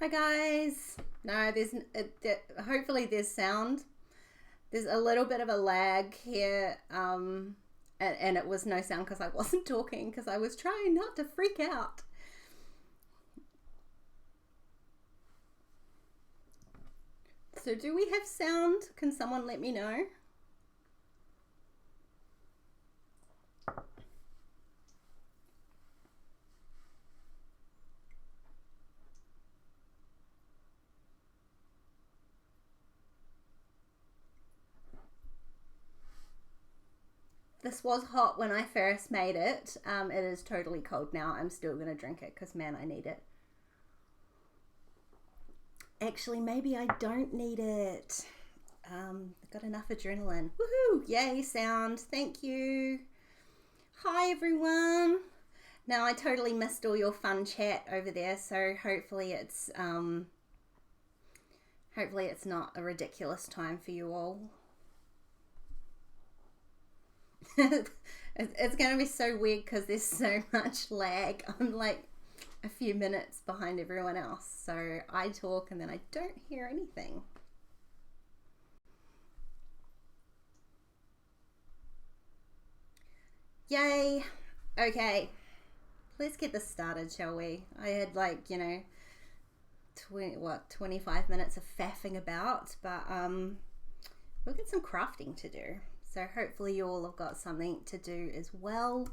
Hi guys. No, hopefully there's sound. There's a little bit of a lag here, and it was no sound because I wasn't talking because I was trying not to freak out. So do we have sound? Can someone let me know? This was hot when I first made it. It is totally cold now. I'm still going to drink it because, man, I need it. Actually, maybe I don't need it. I've got enough adrenaline. Woohoo! Yay, sound. Thank you. Hi, everyone. Now, I totally missed all your fun chat over there, so hopefully it's not a ridiculous time for you all. It's going to be so weird because there's so much lag. I'm like a few minutes behind everyone else. So I talk and then I don't hear anything. Yay. Okay. Let's get this started, shall we? I had 25 minutes of faffing about, but we'll get some crafting to do. So hopefully you all have got something to do as well.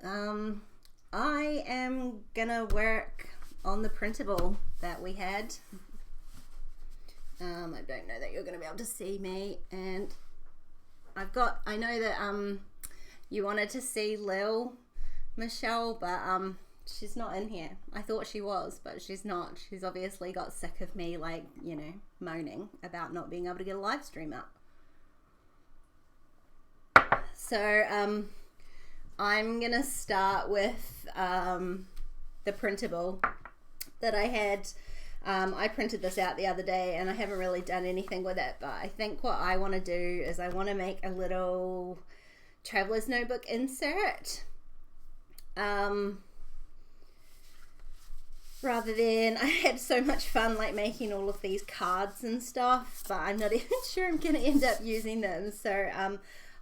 I am gonna work on the printable that we had. I don't know that you're gonna be able to see me, and I know that you wanted to see Lil Michelle, but she's not in here. I thought she was, but she's not. She's obviously got sick of me moaning about not being able to get a live stream up. So I'm gonna start with the printable that I had. I printed this out the other day and I haven't really done anything with it, but I think what I want to do is I want to make a little traveler's notebook insert. Rather than, I had so much fun making all of these cards and stuff, but I'm not even sure I'm gonna end up using them. So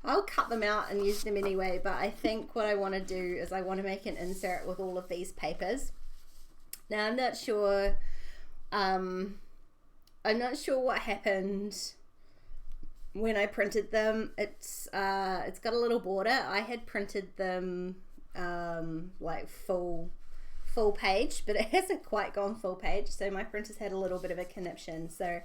I'll cut them out and use them anyway, but I think what I want to do is I want to make an insert with all of these papers. Now I'm not sure what happened when I printed them. It's got a little border. I had printed them full page, but it hasn't quite gone full page, so my printer's had a little bit of a conniption. So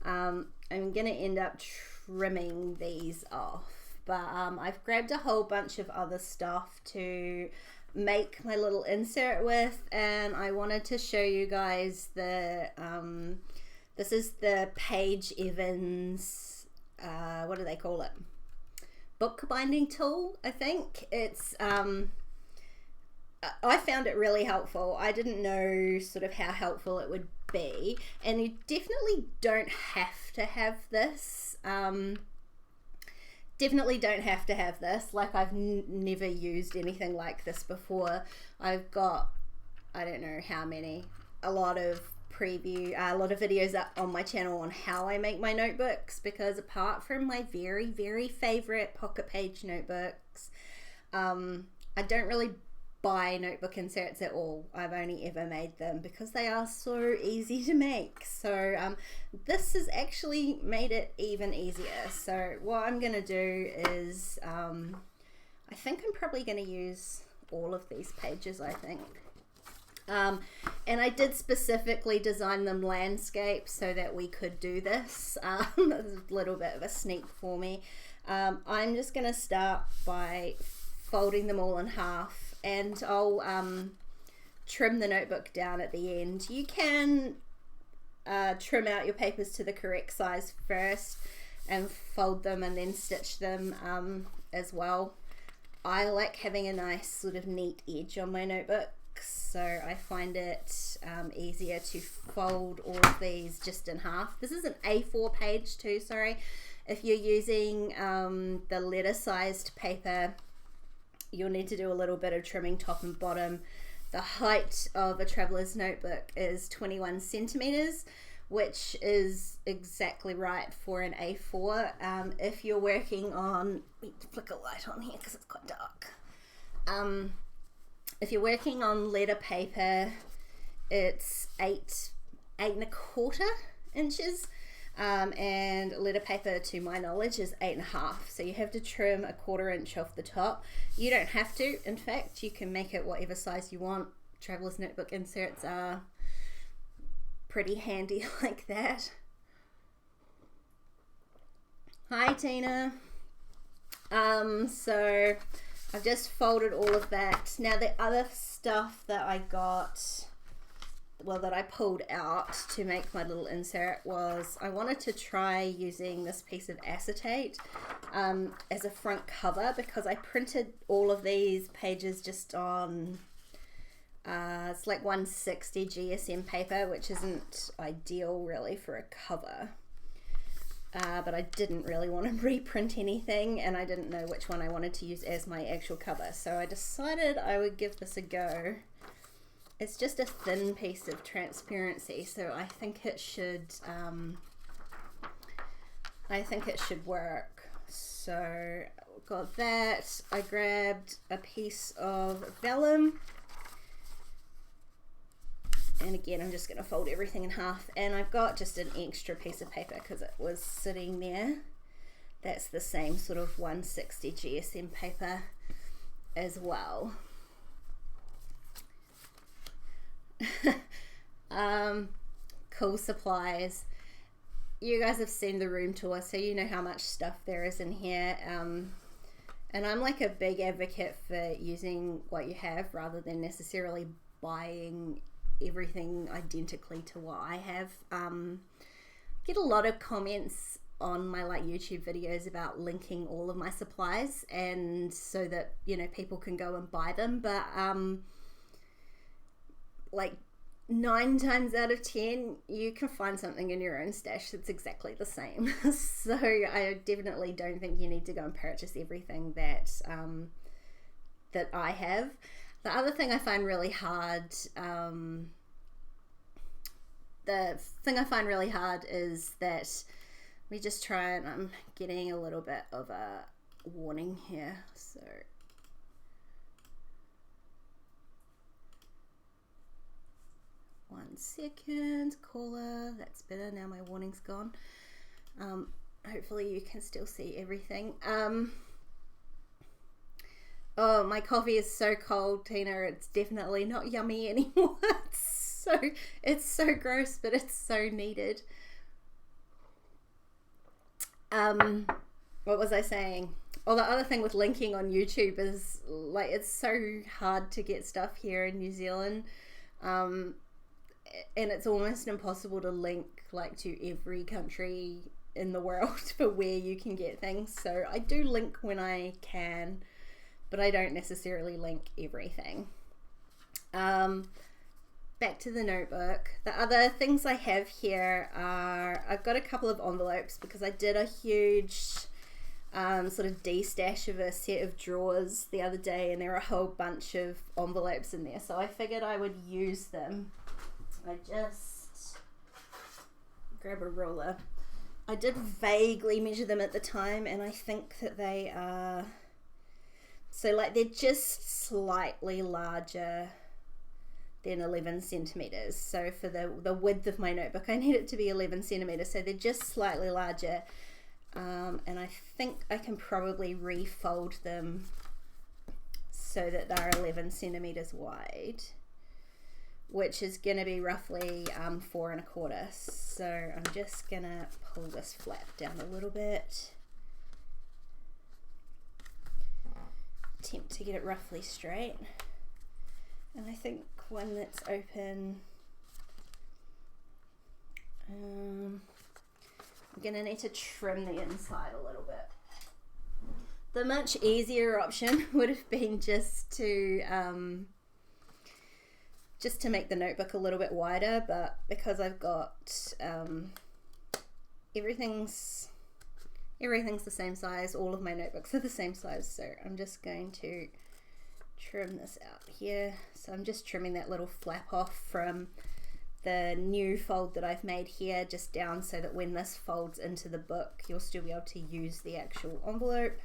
I'm gonna end up trimming these off. But I've grabbed a whole bunch of other stuff to make my little insert with, and I wanted to show you guys the this is the Page Evans, what do they call it? Book binding tool, I think. It's I found it really helpful. I didn't know sort of how helpful it would be, and you definitely don't have to have this. Definitely don't have to have this. I've never used anything like this before. I've got, I don't know how many, a lot of videos up on my channel on how I make my notebooks, because apart from my very, very favorite pocket page notebooks, I don't really buy notebook inserts at all. I've only ever made them because they are so easy to make. So this has actually made it even easier. So what I'm gonna do is I think I'm probably gonna use all of these pages, I think. And I did specifically design them landscape so that we could do this. A little bit of a sneak for me. I'm just gonna start by folding them all in half, and I'll trim the notebook down at the end. You can trim out your papers to the correct size first and fold them and then stitch them as well. I like having a nice sort of neat edge on my notebooks, so I find it easier to fold all of these just in half. This is an A4 page too, sorry. If you're using the letter sized paper, you'll need to do a little bit of trimming top and bottom the height of a traveler's notebook is 21 centimeters, which is exactly right for an A4. If you're working on, let me flick a light on here because it's quite dark. If you're working on letter paper, it's 8.25 inches. And letter paper, to my knowledge, is 8.5. So you have to trim 1/4 inch off the top. You don't have to. In fact, you can make it whatever size you want. Traveler's notebook inserts are pretty handy like that. Hi, Tina. So I've just folded all of that. Now the other stuff that I got, well, that I pulled out to make my little insert, was I wanted to try using this piece of acetate as a front cover, because I printed all of these pages just on it's like 160 GSM paper, which isn't ideal really for a cover, but I didn't really want to reprint anything, and I didn't know which one I wanted to use as my actual cover, so I decided I would give this a go. It's just a thin piece of transparency, so I think it should work. So got that. I grabbed a piece of vellum, and again I'm just going to fold everything in half, and I've got just an extra piece of paper because it was sitting there. That's the same sort of 160 GSM paper as well. Cool supplies. You guys have seen the room tour, so you know how much stuff there is in here, and I'm like a big advocate for using what you have rather than necessarily buying everything identically to what I have. Get a lot of comments on my like YouTube videos about linking all of my supplies, and so that, you know, people can go and buy them, but like 9 times out of 10 you can find something in your own stash that's exactly the same. So I definitely don't think you need to go and purchase everything that that I have. The other thing I find really hard, is that, let me just try, and I'm getting a little bit of a warning here, so 1 second. Caller, that's better. Now my warning's gone. Hopefully you can still see everything. Oh, my coffee is so cold, Tina. It's definitely not yummy anymore. It's so gross, but it's so needed. What was I saying? Oh, the other thing with linking on YouTube is, like, it's so hard to get stuff here in New Zealand. And it's almost impossible to link like to every country in the world for where you can get things. So I do link when I can, but I don't necessarily link everything. Back to the notebook. The other things I have here are, I've got a couple of envelopes because I did a huge sort of de-stash of a set of drawers the other day, and there are a whole bunch of envelopes in there, so I figured I would use them. I just grab a ruler. I did vaguely measure them at the time, and I think that they are, so like they're just slightly larger than 11 centimeters. So for the width of my notebook, I need it to be 11 centimeters, so they're just slightly larger. And I think I can probably refold them so that they're 11 centimeters wide, which is going to be roughly 4 1/4. So I'm just going to pull this flap down a little bit, attempt to get it roughly straight, and I think when it's open, I'm going to need to trim the inside a little bit. The much easier option would have been just to make the notebook a little bit wider, but because I've got everything's the same size, all of my notebooks are the same size, so I'm just going to trim this out here. So I'm just trimming that little flap off from the new fold that I've made here just down, so that when this folds into the book, you'll still be able to use the actual envelope.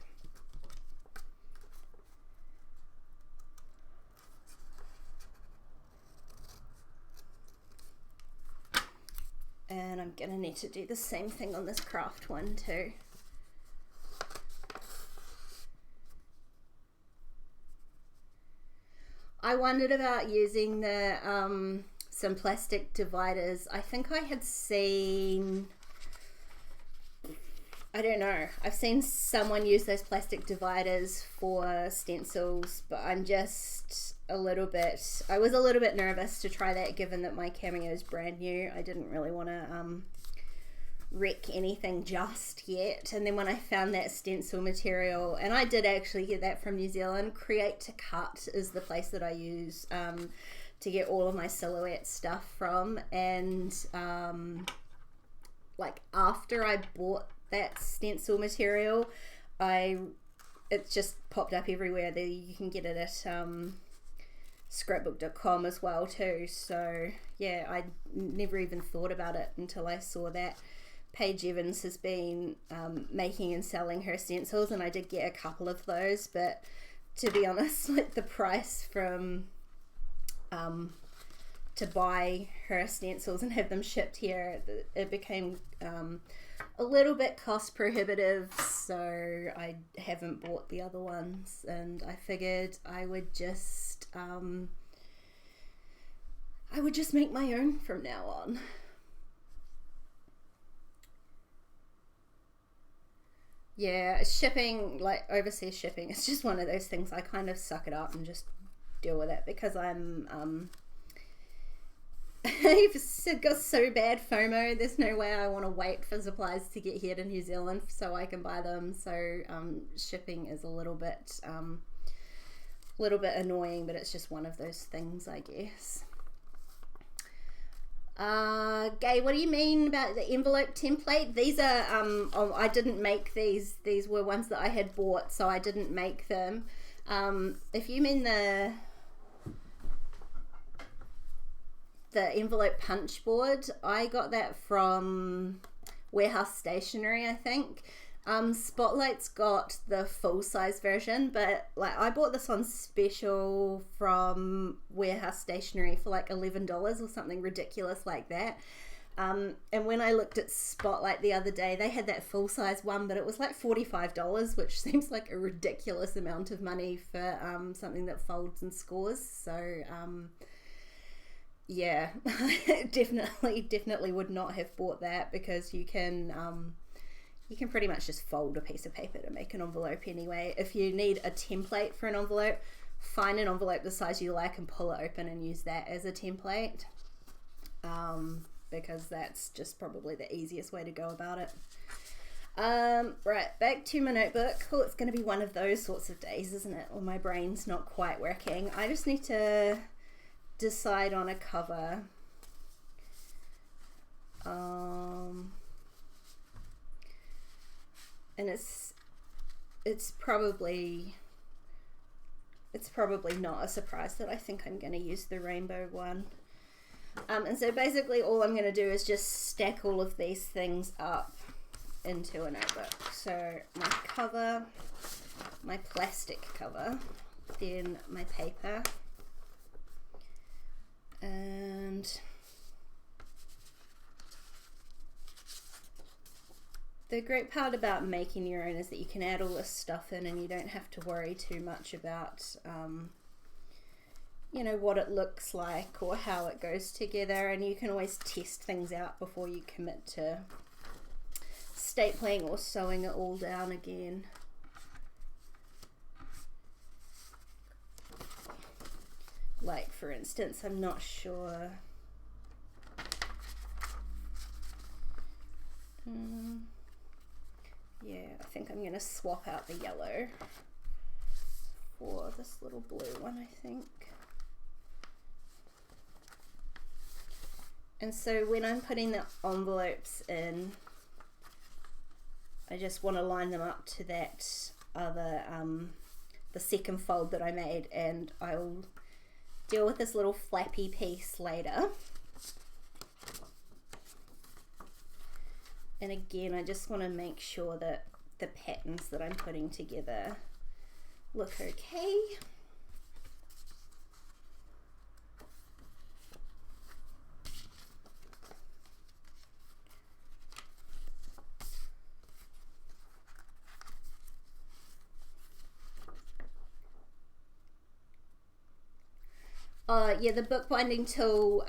And I'm gonna need to do the same thing on this craft one too. I wondered about using the some plastic dividers. I think I had seen, I don't know, I've seen someone use those plastic dividers for stencils, but I'm just a little bit, I was a little bit nervous to try that given that my Cameo is brand new. I didn't really want to wreck anything just yet. And then when I found that stencil material, and I did actually get that from New Zealand, Create to Cut is the place that I use to get all of my silhouette stuff from. And like after I bought that stencil material, it's just popped up everywhere. There, you can get it at scrapbook.com as well too. So yeah, I never even thought about it until I saw that. Paige Evans has been making and selling her stencils, and I did get a couple of those, but to be honest, like the price from to buy her stencils and have them shipped here, it became a little bit cost prohibitive, so I haven't bought the other ones, and I figured I would just make my own from now on. Yeah, shipping, like overseas shipping, it's just one of those things. I kind of suck it up and just deal with it, because I'm I've got so bad FOMO. There's no way I want to wait for supplies to get here to New Zealand so I can buy them. So shipping is a little bit annoying, but it's just one of those things, I guess. Gay, what do you mean about the envelope template? These are I didn't make these were ones that I had bought, so I didn't make them. If you mean the envelope punch board, I got that from Warehouse Stationery, I think. Spotlight's got the full-size version, but like I bought this on special from Warehouse Stationery for like $11 or something ridiculous like that. And when I looked at Spotlight the other day, they had that full-size one, but it was like $45, which seems like a ridiculous amount of money for something that folds and scores. So yeah, definitely would not have bought that, because you can pretty much just fold a piece of paper to make an envelope anyway. If you need a template for an envelope, find an envelope the size you like and pull it open and use that as a template, because that's just probably the easiest way to go about it. Right, back to my notebook. Oh, it's going to be one of those sorts of days, isn't it? Or my brain's not quite working. I just need to decide on a cover. And it's probably not a surprise that I think I'm going to use the rainbow one. And so basically all I'm going to do is just stack all of these things up into a notebook. So my cover, my plastic cover, then my paper, and the great part about making your own is that you can add all this stuff in and you don't have to worry too much about, you know, what it looks like or how it goes together, and you can always test things out before you commit to stapling or sewing it all down again. Like, for instance, I'm not sure. Yeah, I think I'm going to swap out the yellow for this little blue one, I think. And so when I'm putting the envelopes in, I just want to line them up to that other the second fold that I made, and I'll deal with this little flappy piece later. And again, I just want to make sure that the patterns that I'm putting together look okay. Yeah, the bookbinding tool,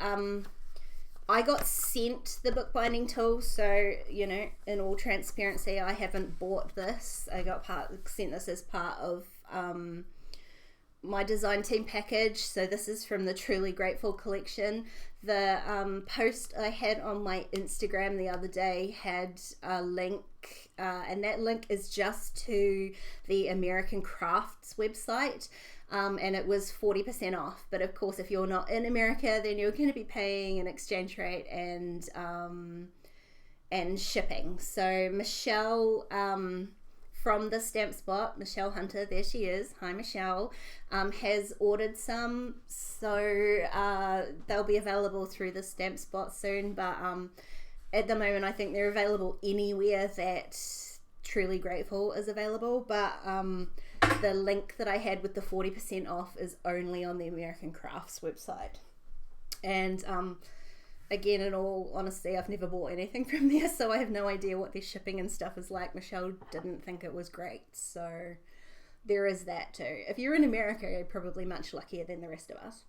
I got sent the bookbinding tool, so, you know, in all transparency, I haven't bought this. I got sent this as part of my design team package. So this is from the Truly Grateful collection. The post I had on my Instagram the other day had a link, and that link is just to the American Crafts website. And it was 40% off, but of course if you're not in America, then you're going to be paying an exchange rate and shipping. So Michelle from the Stamp Spot, Michelle Hunter, there she is, hi Michelle, has ordered some, so they'll be available through the Stamp Spot soon, but at the moment I think they're available anywhere that Truly Grateful is available, but the link that I had with the 40% off is only on the American Crafts website. And again, in all honesty, I've never bought anything from there, so I have no idea what their shipping and stuff is like. Michelle didn't think it was great, so there is that too. If you're in America, you're probably much luckier than the rest of us.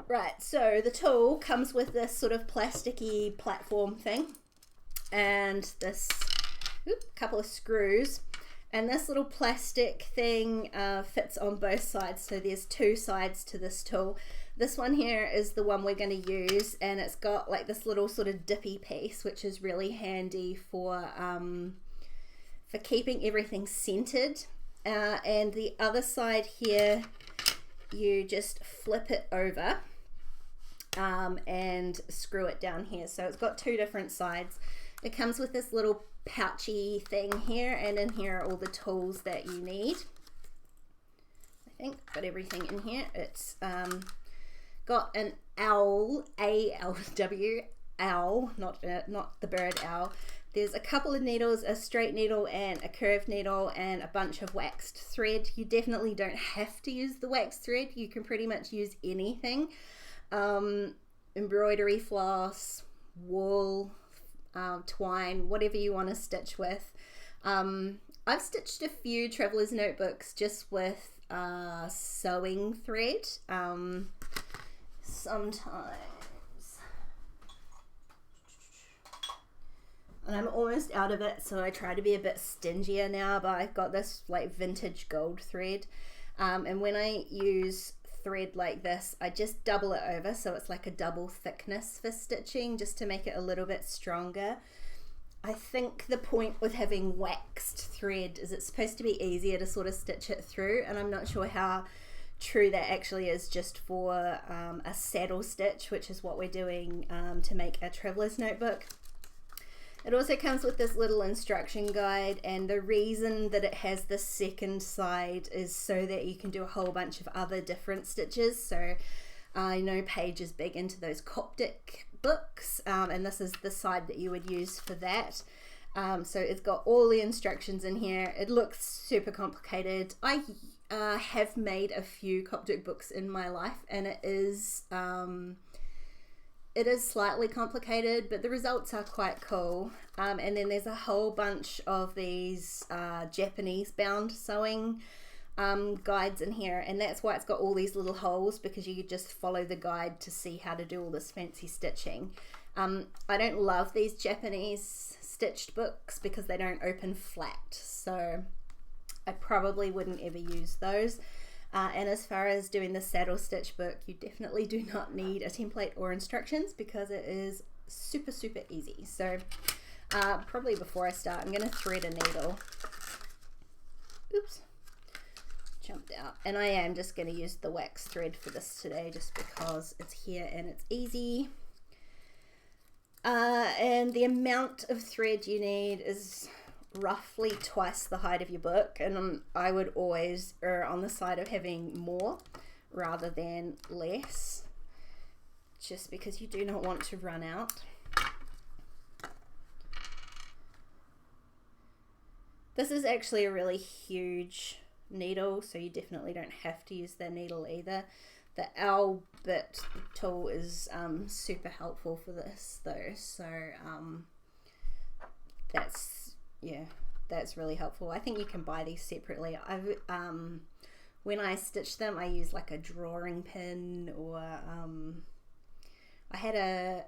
Right, so the tool comes with this sort of plasticky platform thing and this couple of screws. And this little plastic thing fits on both sides, so there's two sides to this tool. This one here is the one we're going to use, and it's got like this little sort of dippy piece, which is really handy for keeping everything centered. And the other side here, you just flip it over and screw it down here. So it's got two different sides. It comes with this little pouchy thing here, and in here are all the tools that you need. I think got everything in here. It's got an owl, A-L-W, owl, not the bird owl. There's a couple of needles, a straight needle and a curved needle, and a bunch of waxed thread. You definitely don't have to use the waxed thread. You can pretty much use anything. Embroidery floss, wool, twine, whatever you want to stitch with. I've stitched a few traveler's notebooks just with sewing thread sometimes, and I'm almost out of it, so I try to be a bit stingier now, but I've got this like vintage gold thread, and when I use thread like this, I just double it over so it's like a double thickness for stitching, just to make it a little bit stronger. I think the point with having waxed thread is it's supposed to be easier to sort of stitch it through, and I'm not sure how true that actually is just for a saddle stitch, which is what we're doing to make a traveler's notebook. It also comes with this little instruction guide, and the reason that it has this second side is so that you can do a whole bunch of other different stitches. So I know Paige is big into those Coptic books, and this is the side that you would use for that. So it's got all the instructions in here. It looks super complicated. I have made a few Coptic books in my life, and it is slightly complicated, but the results are quite cool. And then there's a whole bunch of these Japanese bound sewing guides in here, and that's why it's got all these little holes, because you could just follow the guide to see how to do all this fancy stitching. I don't love these Japanese stitched books because they don't open flat, so I probably wouldn't ever use those. And as far as doing the saddle stitch book, you definitely do not need a template or instructions because it is super easy. So probably before I start, I'm going to thread a needle. Oops, jumped out. And I am just going to use the wax thread for this today just because it's here and it's easy. And the amount of thread you need is roughly twice the height of your book, and I would always err on the side of having more rather than less, just because you do not want to run out. This is actually a really huge needle, so you definitely don't have to use the needle either. The owl bit tool is super helpful for this though, so that's really helpful. I think you can buy these separately. When I stitch them, I use like a drawing pin, or I had a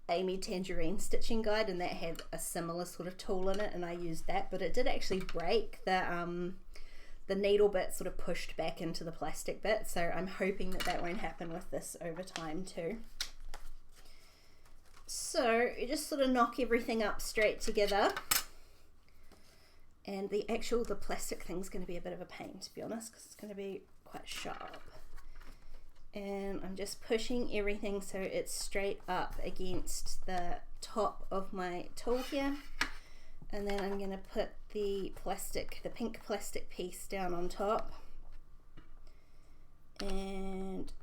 Amy Tangerine stitching guide, and that had a similar sort of tool in it, and I used that, but it did actually break. The needle bit sort of pushed back into the plastic bit, so I'm hoping that that won't happen with this over time too. So you just sort of knock everything up straight together, and the plastic thing's going to be a bit of a pain, to be honest, because it's going to be quite sharp. And I'm just pushing everything so it's straight up against the top of my tool here, and then I'm going to put the pink plastic piece down on top and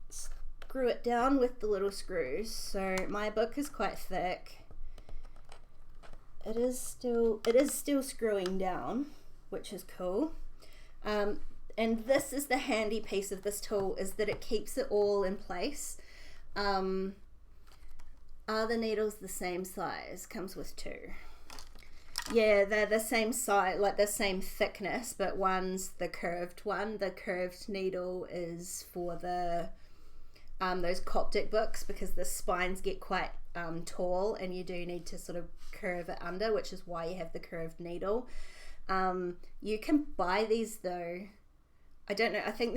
screw it down with the little screws. So my book is quite thick. It is still screwing down, which is cool. And this is the handy piece of this tool, is that it keeps it all in place. Are the needles the same size? Comes with two. Yeah, they're the same size, like the same thickness, but one's the curved one. The curved needle is for the those Coptic books, because the spines get quite tall, and you do need to sort of curve it under, which is why you have the curved needle. You can buy these though. I don't know. I think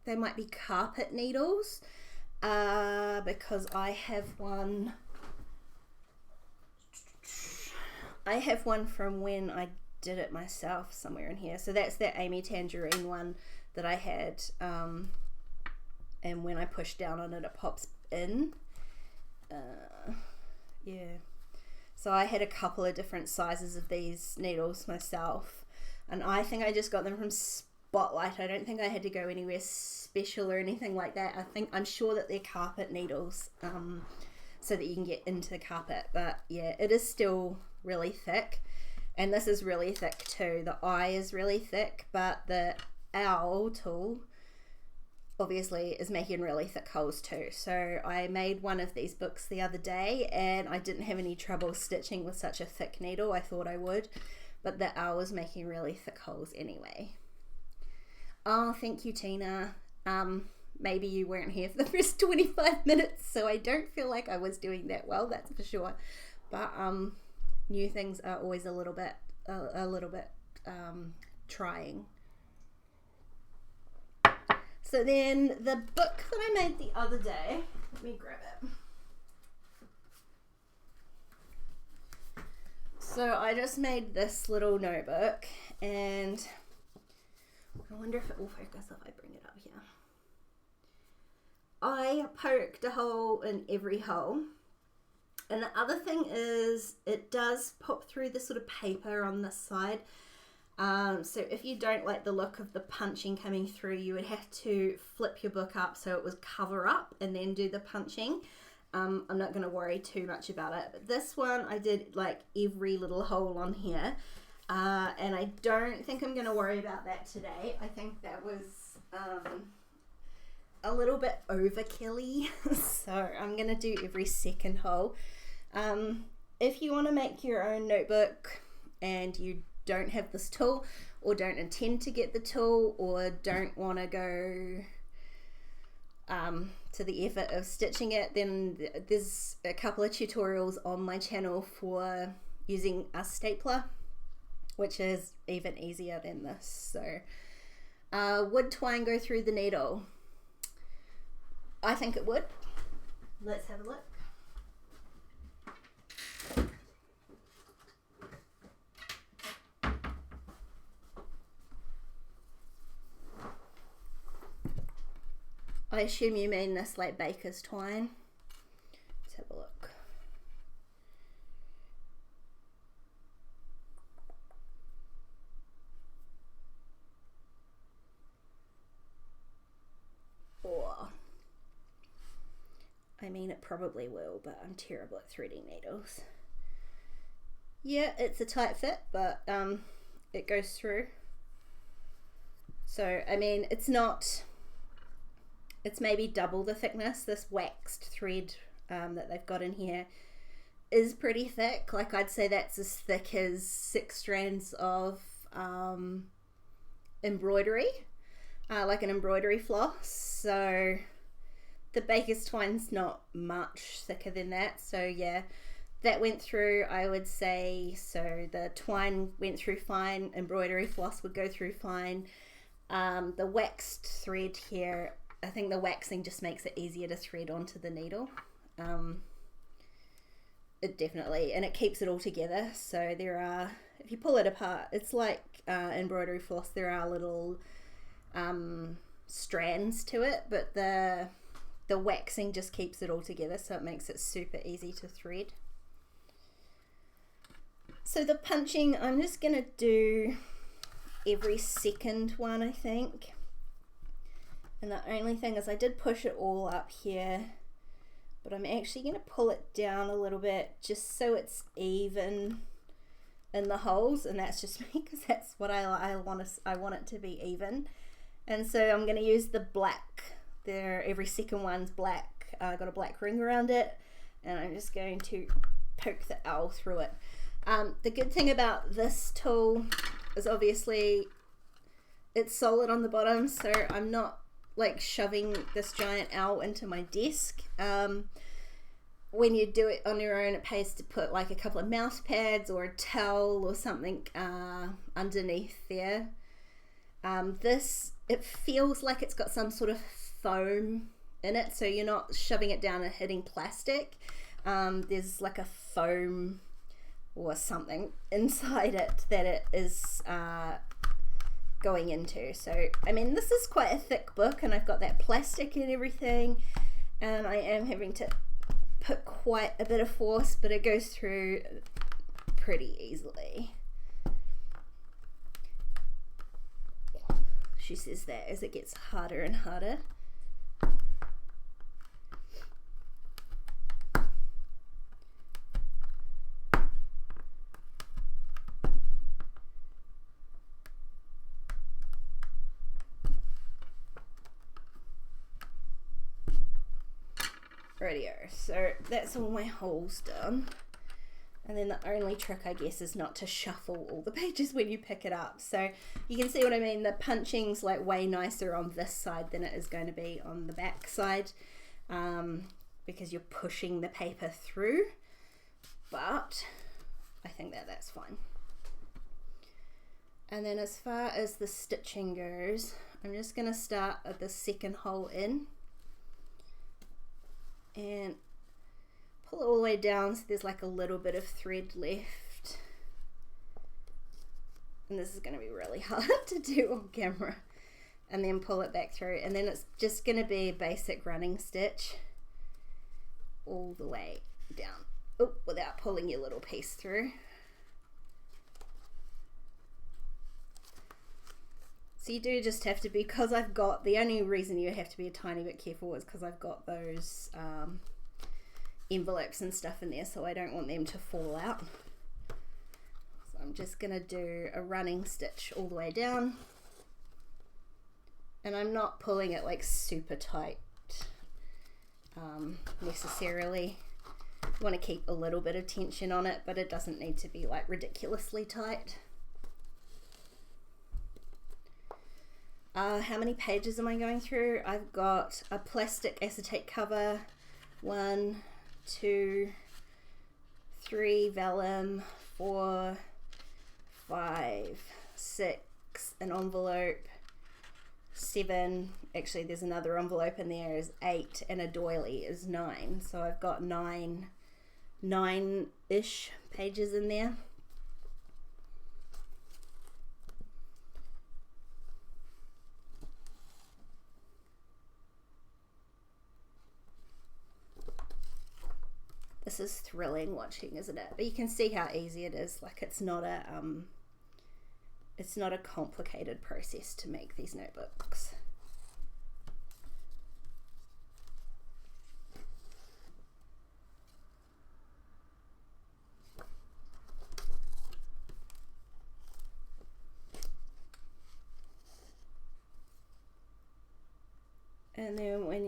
they might be carpet needles, because I have one. I have one from when I did it myself somewhere in here. So that's that Amy Tangerine one that I had, and when I push down on it, it pops in. Yeah. So I had a couple of different sizes of these needles myself, and I think I just got them from Spotlight. I don't think I had to go anywhere special or anything like that. I'm sure that they're carpet needles, so that you can get into the carpet. But yeah, it is still really thick, and this is really thick too. The eye is really thick, but the owl tool obviously is making really thick holes too. So I made one of these books the other day, and I didn't have any trouble stitching with such a thick needle. I thought I would, but the owl was making really thick holes anyway. Oh, thank you, Tina. Maybe you weren't here for the first 25 minutes, so I don't feel like I was doing that well, that's for sure. But new things are always a little bit trying. So then the book that I made the other day, let me grab it. So I just made this little notebook, and I wonder if it will focus if I bring it up here. I poked a hole in every hole. And the other thing is, it does pop through the sort of paper on this side. So if you don't like the look of the punching coming through, you would have to flip your book up so it was cover up and then do the punching. I'm not going to worry too much about it. But this one, I did like every little hole on here. And I don't think I'm going to worry about that today. I think that was a little bit overkill-y. So I'm going to do every second hole. If you want to make your own notebook and you don't have this tool, or don't intend to get the tool, or don't want to go to the effort of stitching it, then there's a couple of tutorials on my channel for using a stapler, which is even easier than this. So would twine go through the needle? I think it would. Let's have a look. I assume you mean this like baker's twine. Let's have a look. it probably will, but I'm terrible at threading needles. Yeah, it's a tight fit, but it goes through. So, I mean, it's maybe double the thickness. This waxed thread that they've got in here is pretty thick. Like, I'd say that's as thick as 6 strands of embroidery, like an embroidery floss. So the baker's twine's not much thicker than that. So yeah, that went through, I would say. So the twine went through fine, embroidery floss would go through fine. The waxed thread here, I think the waxing just makes it easier to thread onto the needle. It definitely, and it keeps it all together. So there are, if you pull it apart, it's like embroidery floss, there are little strands to it, but the waxing just keeps it all together, so it makes it super easy to thread. So the punching, I'm just gonna do every second one, I think. And the only thing is I did push it all up here, but I'm actually going to pull it down a little bit just so it's even in the holes, and that's just me because that's what I want it to be even. And so I'm going to use the black. Every second one's black. I've got a black ring around it, and I'm just going to poke the L through it. The good thing about this tool is obviously it's solid on the bottom, so I'm not like shoving this giant L into my desk. When you do it on your own, it pays to put like a couple of mouse pads or a towel or something underneath there. This, it feels like it's got some sort of foam in it, so you're not shoving it down and hitting plastic. There's like a foam or something inside it that it is going into. So I mean, this is quite a thick book, and I've got that plastic and everything, and I am having to put quite a bit of force, but it goes through pretty easily. She says that as it gets harder and harder. Radio, so that's all my holes done, and then the only trick I guess is not to shuffle all the pages when you pick it up. So you can see what I mean, the punching's like way nicer on this side than it is going to be on the back side, because you're pushing the paper through, but I think that that's fine. And then as far as the stitching goes, I'm just going to start at the second hole in and pull it all the way down so there's like a little bit of thread left. And this is going to be really hard to do on camera. And then pull it back through, and then it's just going to be a basic running stitch all the way down, without pulling your little piece through. So you do just have to be, because I've got, the only reason you have to be a tiny bit careful is because I've got those envelopes and stuff in there, so I don't want them to fall out. So I'm just going to do a running stitch all the way down, and I'm not pulling it like super tight necessarily. You want to keep a little bit of tension on it, but it doesn't need to be like ridiculously tight. How many pages am I going through? I've got a plastic acetate cover, 1, 2, 3, vellum, 4, 5, 6, an envelope, 7, actually there's another envelope in there, is 8, and a doily is 9. So I've got 9-ish pages in there. This is thrilling watching, isn't it? But you can see how easy it is. Like, it's not a complicated process to make these notebooks.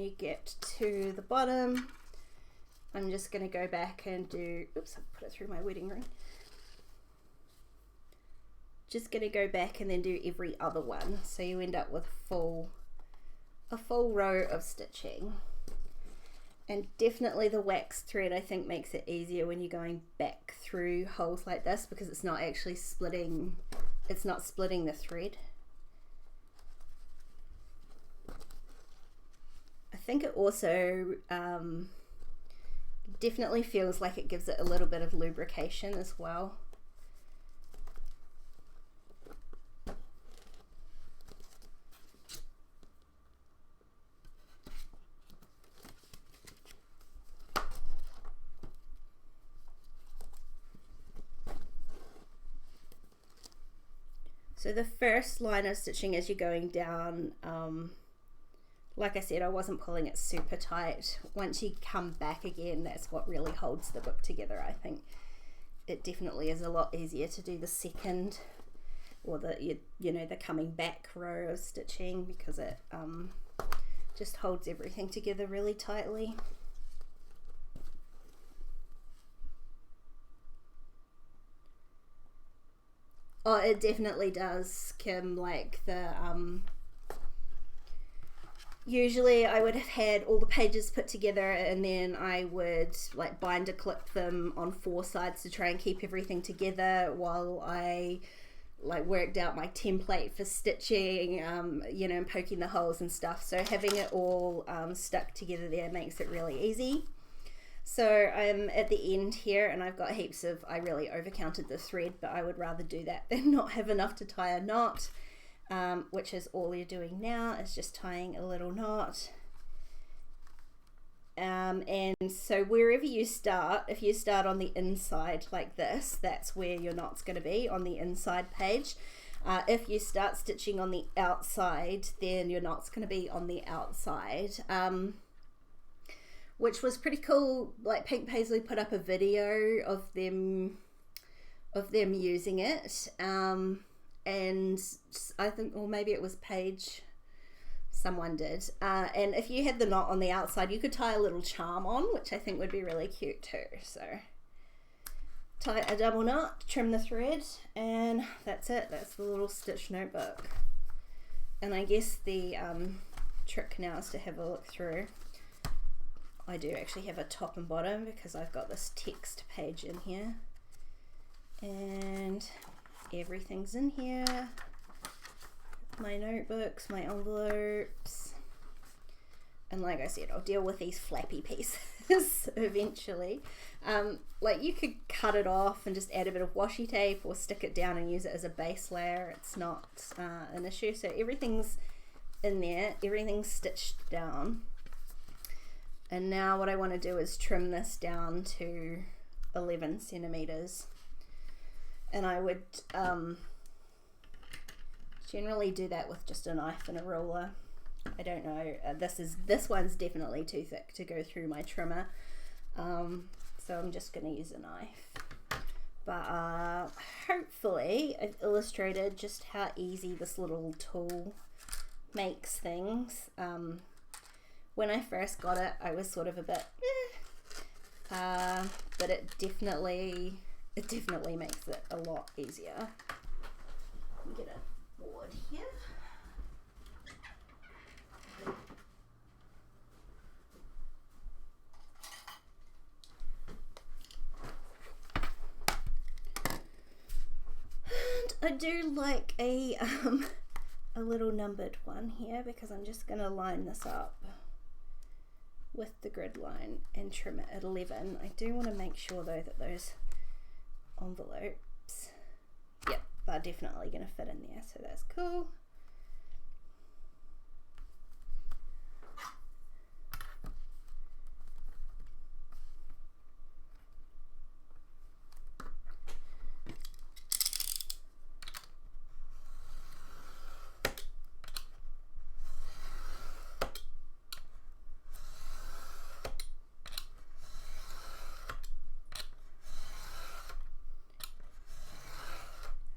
you get to the bottom, I'm just going to go back and do, oops, I put it through my wedding ring. Just going to go back and then do every other one. So you end up with a full row of stitching. And definitely the wax thread, I think, makes it easier when you're going back through holes like this, because it's not actually splitting, it's not splitting the thread. I think it also definitely feels like it gives it a little bit of lubrication as well. So the first line of stitching as you're going down, like I said, I wasn't pulling it super tight. Once you come back again, that's what really holds the book together. I think it definitely is a lot easier to do the second, or the the coming back row of stitching, because it just holds everything together really tightly. Oh, it definitely does, Kim. Like the usually I would have had all the pages put together, and then I would like binder clip them on 4 sides to try and keep everything together while I like worked out my template for stitching, and poking the holes and stuff. So having it all stuck together there makes it really easy. So I'm at the end here, and I've got heaps of, I really overcounted the thread, but I would rather do that than not have enough to tie a knot, which is all you're doing now, is just tying a little knot. And so wherever you start, if you start on the inside like this, that's where your knot's going to be, on the inside page. If you start stitching on the outside, then your knot's going to be on the outside. Which was pretty cool. Like Pink Paisley put up a video of them using it, and I think, or maybe it was Paige, someone did, and if you had the knot on the outside, you could tie a little charm on, which I think would be really cute too. So tie a double knot, trim the thread, and that's it. That's the little stitch notebook. And I guess the trick now is to have a look through. I do actually have a top and bottom because I've got this text page in here, and everything's in here. My notebooks, my envelopes, and like I said, I'll deal with these flappy pieces eventually. Like you could cut it off and just add a bit of washi tape or stick it down and use it as a base layer. It's not an issue. So everything's in there, everything's stitched down. And now what I want to do is trim this down to 11 centimeters. And I would generally do that with just a knife and a ruler. I don't know, this one's definitely too thick to go through my trimmer. So I'm just going to use a knife. But hopefully I've illustrated just how easy this little tool makes things. When I first got it, I was sort of a bit, but it definitely makes it a lot easier. Let me get a board here. And I do like a little numbered one here, because I'm just going to line this up with the grid line and trim it at 11. I do want to make sure though that those envelopes, yep, they're definitely going to fit in there, so that's cool.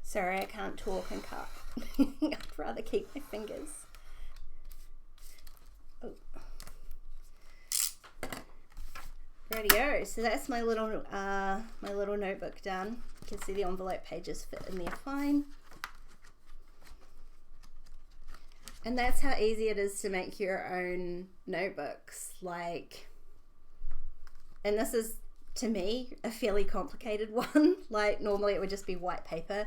Sorry, I can't talk and cut. I'd rather keep my fingers. Oh. Radio, so that's my little notebook done. You can see the envelope pages fit in there fine. And that's how easy it is to make your own notebooks. Like, and this is, to me, a fairly complicated one. Like, normally it would just be white paper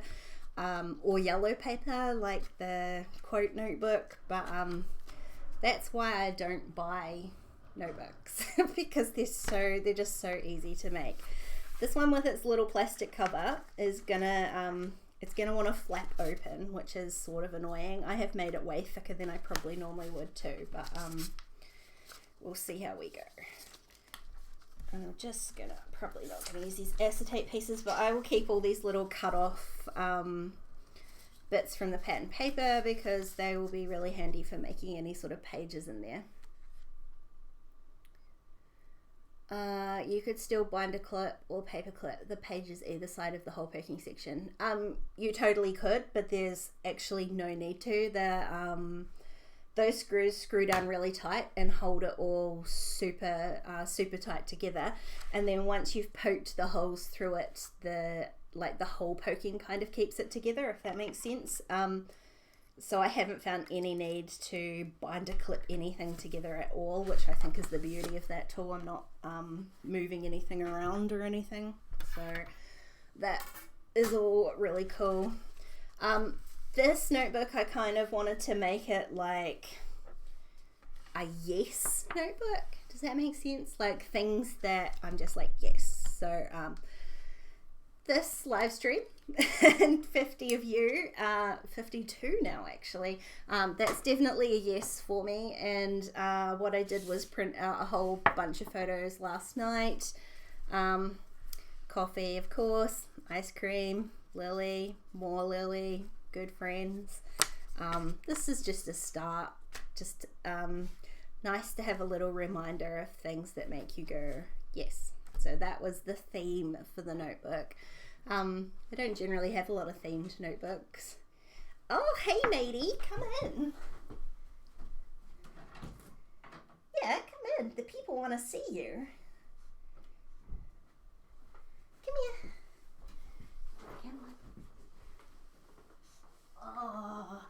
or yellow paper, like the quote notebook. But that's why I don't buy notebooks because they're just so easy to make. This one with its little plastic cover is gonna it's gonna want to flap open, which is sort of annoying. I have made it way thicker than I probably normally would too, but we'll see how we go. I'm just gonna probably not gonna use these acetate pieces, but I will keep all these little cut off bits from the pattern paper because they will be really handy for making any sort of pages in there. You could still binder clip or paper clip the pages either side of the whole packing section. You totally could, but there's actually no need to. Those screws screw down really tight and hold it all super tight together. And then once you've poked the holes through it, the hole poking kind of keeps it together, if that makes sense. So I haven't found any need to binder clip anything together at all, which I think is the beauty of that tool. I'm not moving anything around or anything. So that is all really cool. This notebook, I kind of wanted to make it like a yes notebook. Does that make sense? Like things that I'm just like, yes. So this live stream and 50 of you, 52 now actually, that's definitely a yes for me. And what I did was print out a whole bunch of photos last night. Coffee, of course, ice cream, Lily, more Lily, good friends. This is just a start, just nice to have a little reminder of things that make you go yes. So that was the theme for the notebook. I don't generally have a lot of themed notebooks. Oh, hey matey, come in. Yeah, come in. The people want to see you. Come here. Come on. Oh,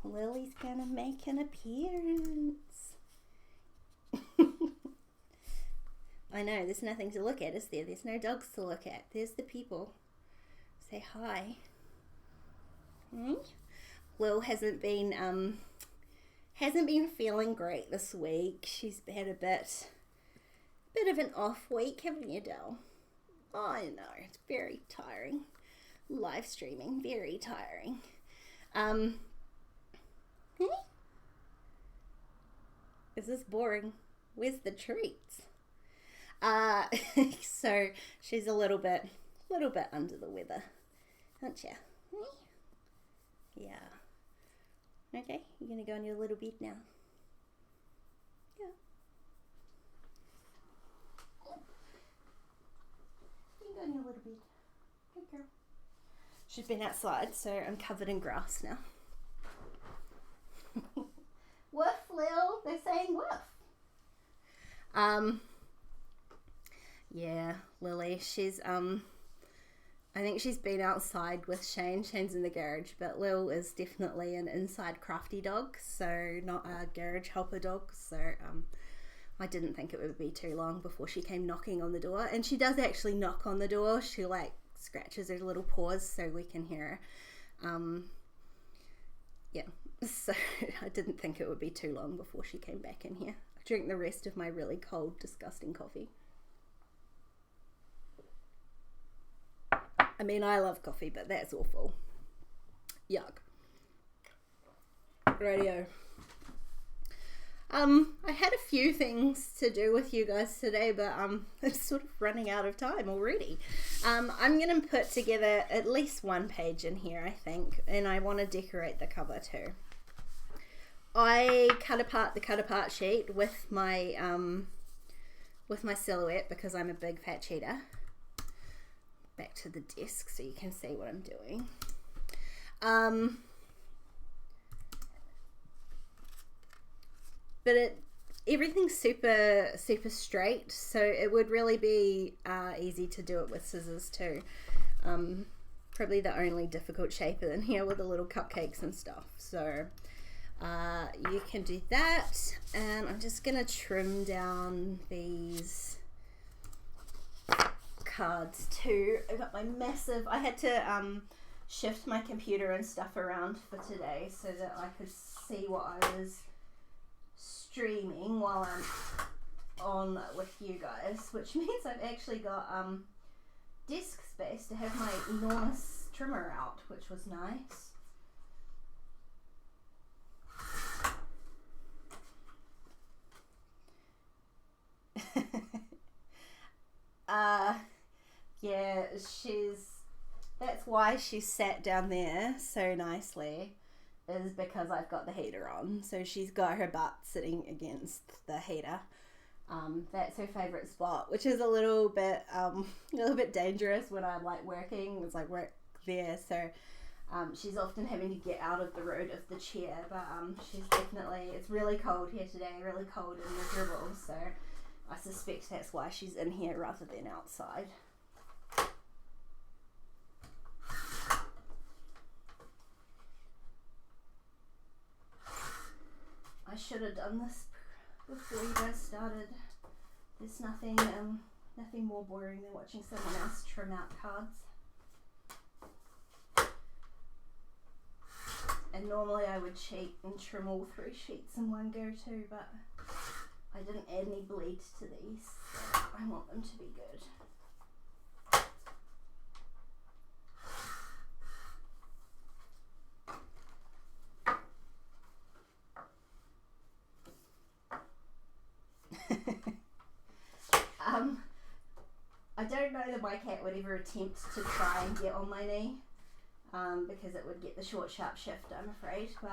Lily's gonna make an appearance. I know, there's nothing to look at, is there? There's no dogs to look at. There's the people. Say hi. Lil hasn't been feeling great this week. She's had a bit of an off week, haven't you, Del? Oh, I know, it's very tiring. Live streaming, very tiring. Is this boring? Where's the treats? So she's a little bit under the weather, aren't you? Yeah. Okay, you're gonna go on your little bed now. Yeah. You can go on your little bed. Good girl. She's been outside, so I'm covered in grass now. Woof, Lil. They're saying woof. Yeah, Lily, she's, I think she's been outside with Shane. Shane's in the garage, but Lil is definitely an inside crafty dog, so not a garage helper dog, so, I didn't think it would be too long before she came knocking on the door, and she does actually knock on the door. She, like, scratches her little paws so we can hear her. Yeah, so I didn't think it would be too long before she came back in here. I drank the rest of my really cold, disgusting coffee. I mean, I love coffee, but that's awful. Yuck. Radio. I had a few things to do with you guys today, but I'm sort of running out of time already. I'm going to put together at least one page in here, I think, and I want to decorate the cover too. I cut apart the cut apart sheet with my silhouette because I'm a big fat cheater. Back to the desk so you can see what I'm doing. But everything's super straight, so it would really be easy to do it with scissors too. Probably the only difficult shape in here with the little cupcakes and stuff. So you can do that, and I'm just gonna trim down these cards too. I got my massive, I had to shift my computer and stuff around for today so that I could see what I was streaming while I'm on with you guys, which means I've actually got desk space to have my enormous trimmer out, which was nice. Yeah, that's why she sat down there so nicely, is because I've got the heater on. So she's got her butt sitting against the heater. That's her favorite spot, which is a little bit dangerous when I'm like working. It's like work there, so she's often having to get out of the road of the chair. But she's definitely, it's really cold here today, really cold and miserable. So I suspect that's why she's in here rather than outside. I should have done this before you guys started. There's nothing more boring than watching someone else trim out cards. And normally I would cheat and trim all 3 sheets in one go too, but I didn't add any bleed to these, so I want them to be good. I don't know that my cat would ever attempt to try and get on my knee, because it would get the short sharp shift, I'm afraid. But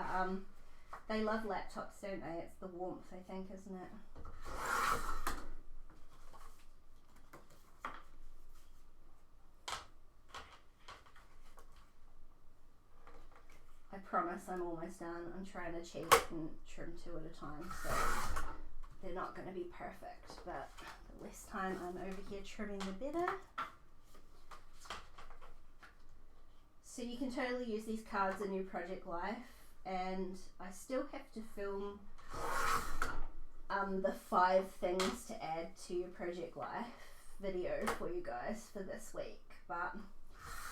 they love laptops, don't they? It's the warmth, I think, isn't it? I promise I'm almost done. I'm trying to cheat and trim 2 at a time, so they're not going to be perfect, but the less time I'm over here trimming, the better. So you can totally use these cards in your project life, and I still have to film the 5 things to add to your project life video for you guys for this week. But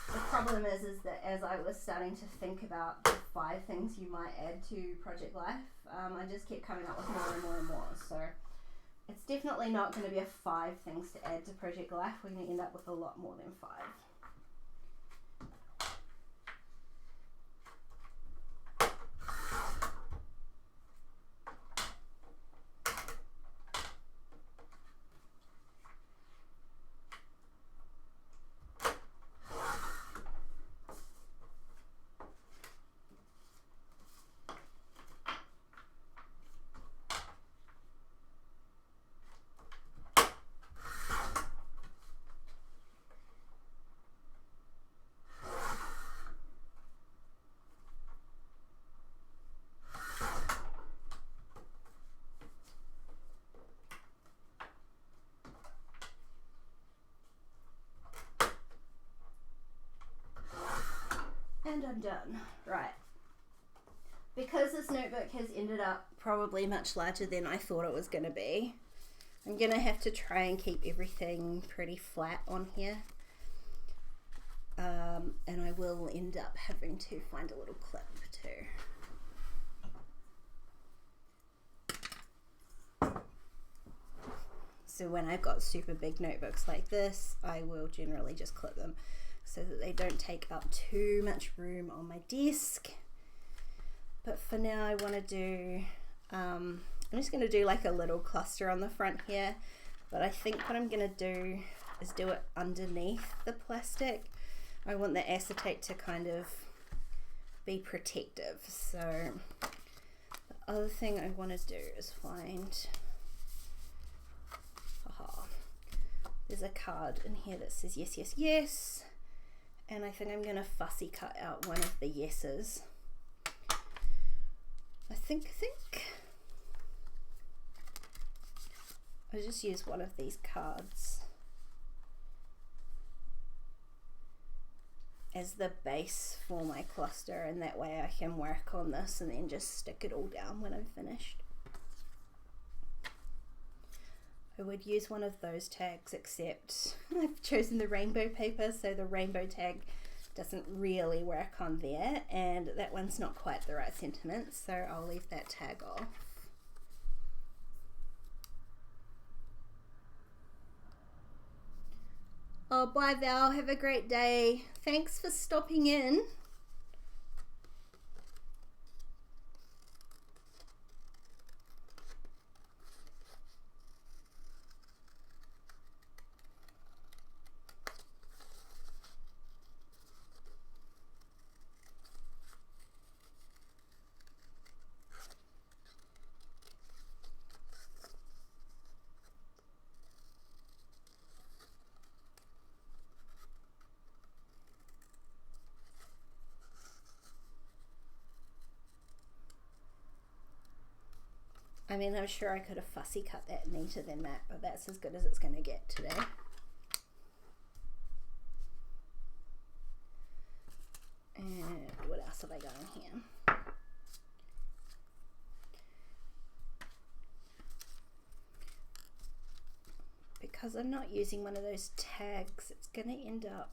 the problem is that as I was starting to think about the 5 things you might add to project life, I just kept coming up with more and more and more. So it's definitely not going to be a 5 things to add to project life. We're going to end up with a lot more than 5. And I'm done. Right. Because this notebook has ended up probably much larger than I thought it was going to be, I'm going to have to try and keep everything pretty flat on here. And I will end up having to find a little clip too. So when I've got super big notebooks like this, I will generally just clip them so that they don't take up too much room on my desk. But for now I want to do, I'm just going to do like a little cluster on the front here, but I think what I'm going to do is do it underneath the plastic. I want the acetate to kind of be protective. So the other thing I want to do is find, there's a card in here that says yes, yes, yes. And I think I'm going to fussy cut out one of the yeses. I think I just use one of these cards as the base for my cluster, and that way I can work on this and then just stick it all down when I'm finished. I would use one of those tags, except I've chosen the rainbow paper, so the rainbow tag doesn't really work on there, and that one's not quite the right sentiment, so I'll leave that tag off. Oh, bye Val, have a great day. Thanks for stopping in. I mean, I'm sure I could have fussy cut that neater than that, but that's as good as it's going to get today. And what else have I got in here? Because I'm not using one of those tags, it's going to end up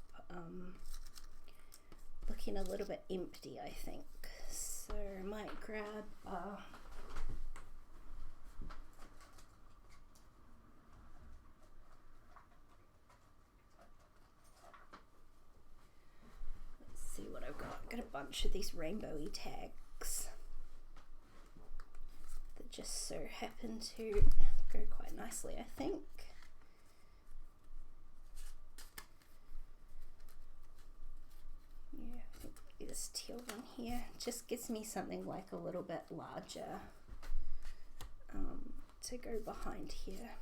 looking a little bit empty, I think. So I might grab... what I've got a bunch of these rainbowy tags that just so happen to go quite nicely, I think. Yeah, I think this teal one here just gives me something like a little bit larger to go behind here.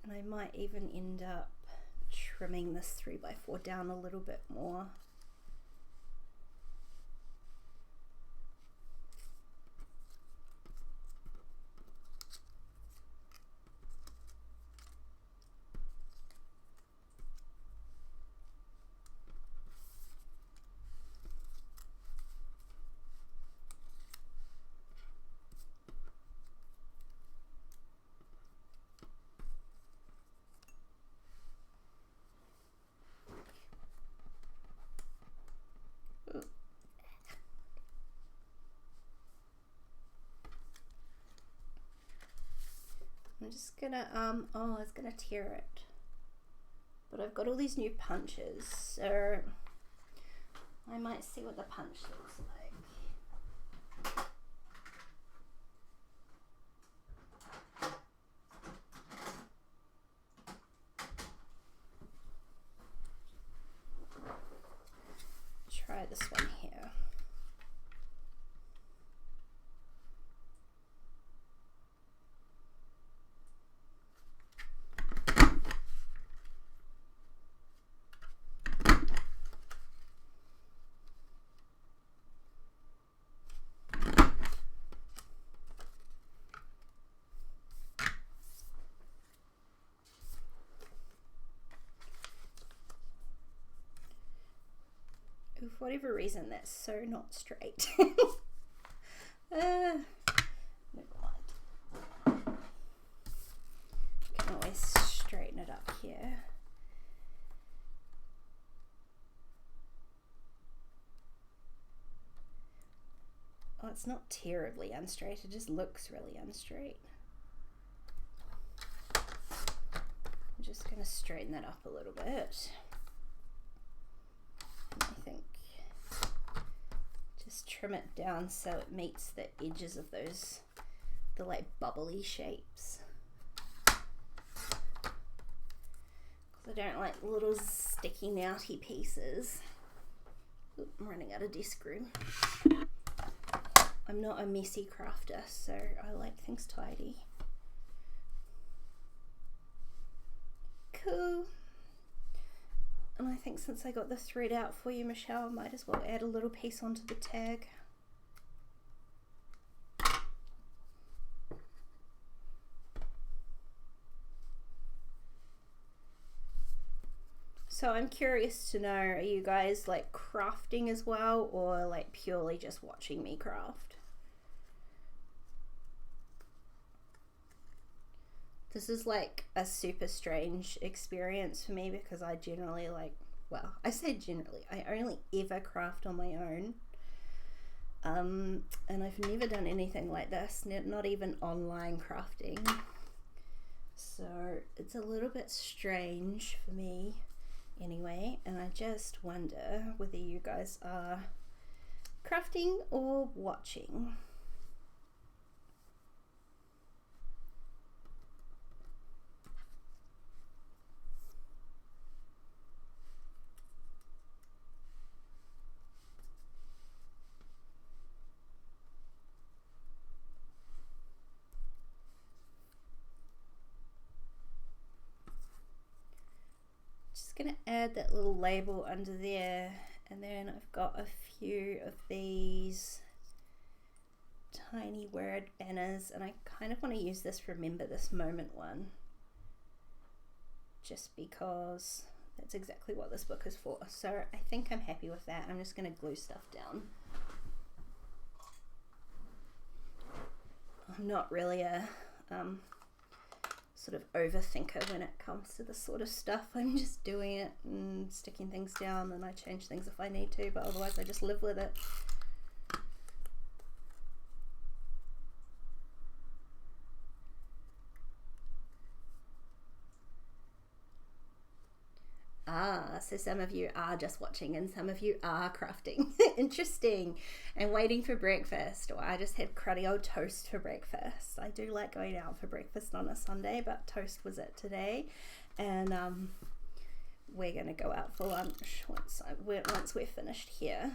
And I might even end up trimming this 3x4 down a little bit more. I'm just gonna, oh, I was gonna tear it, but I've got all these new punches, so I might see what the punch looks like. Try this one here. For whatever reason, that's so not straight. Never mind. Can always straighten it up here. Oh, it's not terribly unstraight, it just looks really unstraight. I'm just going to straighten that up a little bit. And I think just trim it down so it meets the edges of those, the like bubbly shapes. Because I don't like little sticky outy pieces. Oop, I'm running out of desk room. I'm not a messy crafter, so I like things tidy. Cool. And I think since I got the thread out for you, Michelle, I might as well add a little piece onto the tag. So I'm curious to know, are you guys like crafting as well, or like purely just watching me craft? This is like a super strange experience for me because I generally like, well, I say generally, I only ever craft on my own. And I've never done anything like this, not even online crafting. So it's a little bit strange for me anyway, and I just wonder whether you guys are crafting or watching. Gonna add that little label under there, and then I've got a few of these tiny word banners, and I kind of want to use this remember this moment one just because that's exactly what this book is for. So I think I'm happy with that. I'm just going to glue stuff down. I'm not really a sort of overthinker when it comes to this sort of stuff. I'm just doing it and sticking things down, and I change things if I need to, but otherwise I just live with it. So some of you are just watching and some of you are crafting. Interesting. And waiting for breakfast, or I just had cruddy old toast for breakfast. I do like going out for breakfast on a Sunday, but toast was it today. And we're going to go out for lunch once we're finished here.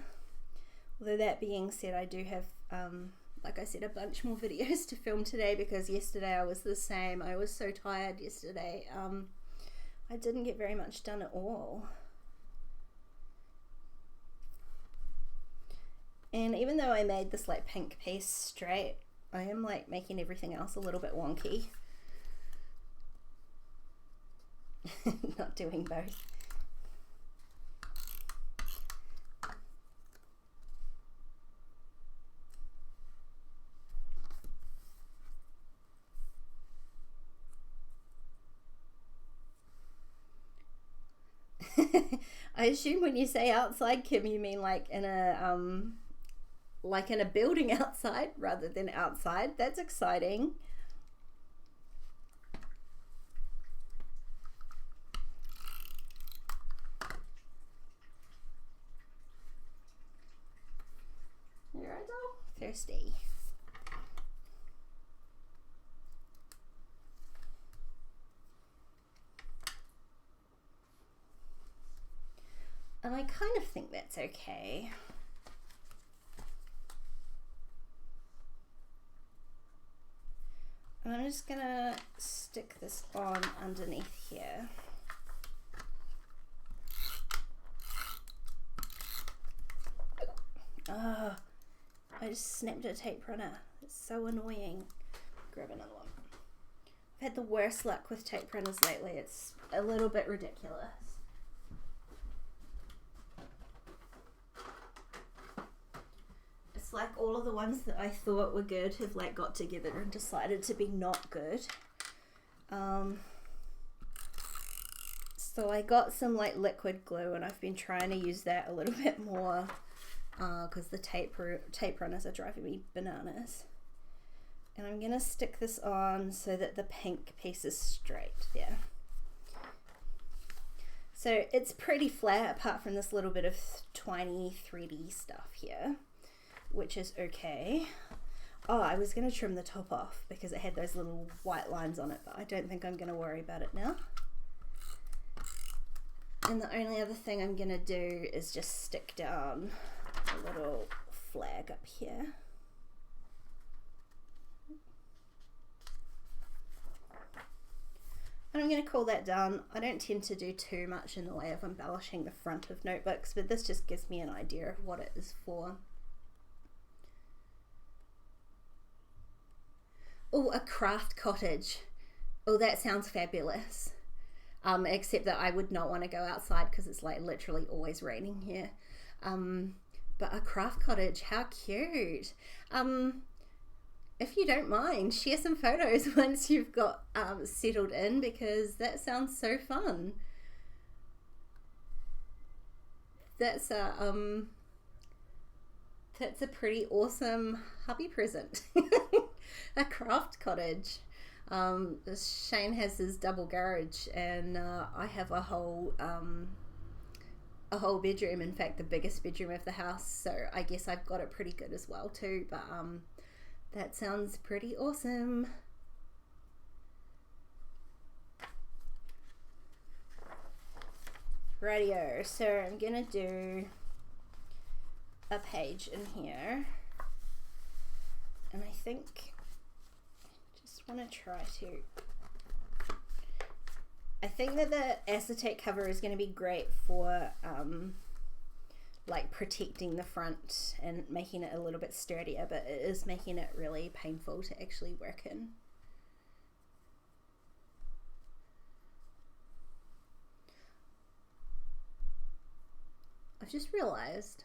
Although that being said, I do have, like I said, a bunch more videos to film today because yesterday I was the same. I was so tired yesterday. I didn't get very much done at all. And even though I made this like pink piece straight, I am like making everything else a little bit wonky. Not doing both. I assume when you say outside, Kim, you mean like in a building outside rather than outside. That's exciting. You're right, though. Thirsty. And I kind of think that's okay. And I'm just gonna stick this on underneath here. Oh, I just snapped a tape runner. It's so annoying. Grab another one. I've had the worst luck with tape runners lately. It's a little bit ridiculous. It's like all of the ones that I thought were good have like got together and decided to be not good. So I got some like liquid glue and I've been trying to use that a little bit more because the tape runners are driving me bananas. And I'm gonna stick this on so that the pink piece is straight there. So it's pretty flat apart from this little bit of twiny 3D stuff here, which is okay. Oh, I was going to trim the top off because it had those little white lines on it, but I don't think I'm going to worry about it now. And the only other thing I'm going to do is just stick down a little flag up here. And I'm going to call that done. I don't tend to do too much in the way of embellishing the front of notebooks, but this just gives me an idea of what it is for. Oh, a craft cottage. Oh, that sounds fabulous. except that I would not want to go outside because it's like literally always raining here. But a craft cottage, how cute. If you don't mind, share some photos once you've got settled in, because that sounds so fun. That's a pretty awesome hubby present. A craft cottage. Shane has his double garage, and I have a whole bedroom. In fact, the biggest bedroom of the house. So I guess I've got it pretty good as well too. But that sounds pretty awesome. Radio. So I'm gonna do a page in here, and I think want to try to. I think that the acetate cover is going to be great for like protecting the front and making it a little bit sturdier, but it is making it really painful to actually work in. I've just realized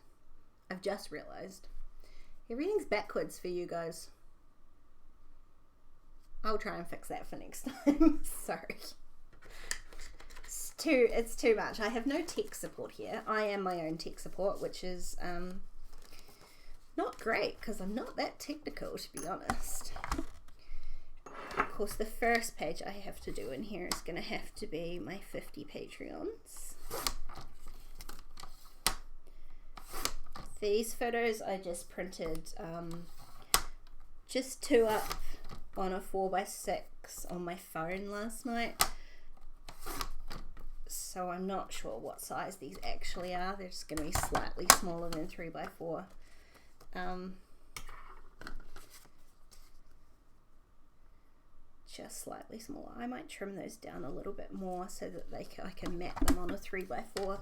everything's backwards for you guys. I'll try and fix that for next time. Sorry. It's too much. I have no tech support here. I am my own tech support, which is not great because I'm not that technical, to be honest. Of course, the first page I have to do in here is going to have to be my 50 Patreons. These photos I just printed just 2 up on a 4x6 on my phone last night, so I'm not sure what size these actually are. They're just going to be slightly smaller than 3x4. Just slightly smaller. I might trim those down a little bit more so that I can map them on a 3x4.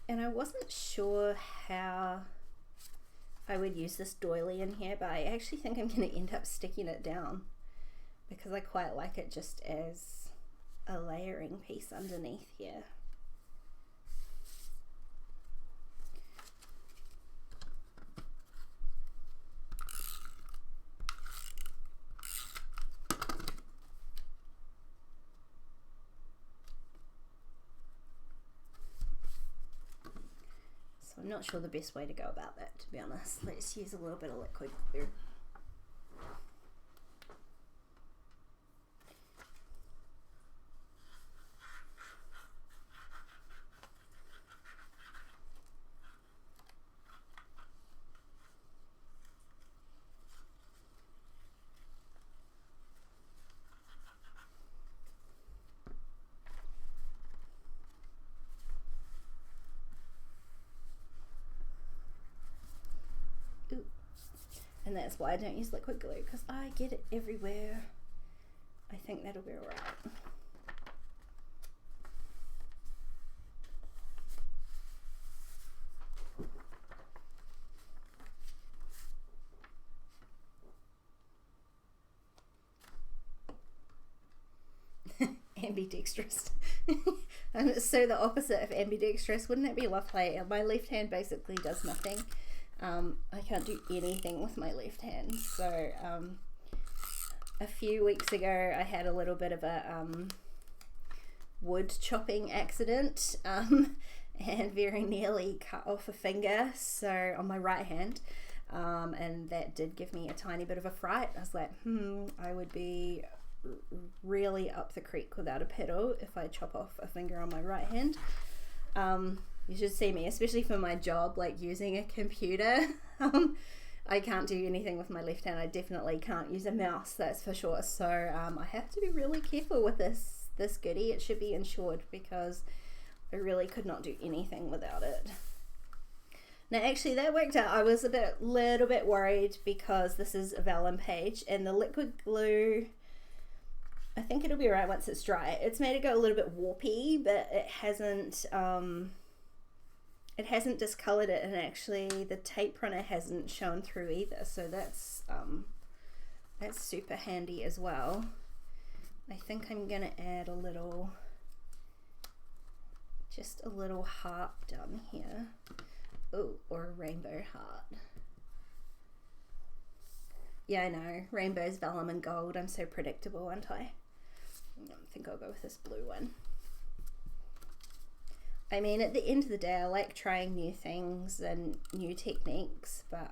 And I wasn't sure how I would use this doily in here, but I actually think I'm going to end up sticking it down because I quite like it just as a layering piece underneath here. I'm not sure the best way to go about that, to be honest. Let's use a little bit of liquid glue. And that's why I don't use liquid glue, because I get it everywhere. I think that'll be alright. Ambidextrous. And it's so the opposite of ambidextrous. Wouldn't it be lovely? My left hand basically does nothing. I can't do anything with my left hand. So a few weeks ago I had a little bit of a wood chopping accident and very nearly cut off a finger, so on my right hand, and that did give me a tiny bit of a fright. I was like, I would be really up the creek without a pedal if I chop off a finger on my right hand. You should see me, especially for my job, like using a computer. I can't do anything with my left hand. I definitely can't use a mouse, that's for sure. So I have to be really careful with this goodie. It should be insured because I really could not do anything without it. Now actually that worked out. I was a little bit worried because this is a vellum page and the liquid glue, I think it'll be right once it's dry. It's made it go a little bit warpy, but it hasn't discolored it, and actually the tape printer hasn't shown through either, so that's super handy as well. I think I'm gonna add just a little heart down here. Oh, or a rainbow heart. Yeah, I know, rainbows, vellum and gold. I'm so predictable, aren't I? I think I'll go with this blue one. I mean, at the end of the day, I like trying new things and new techniques, but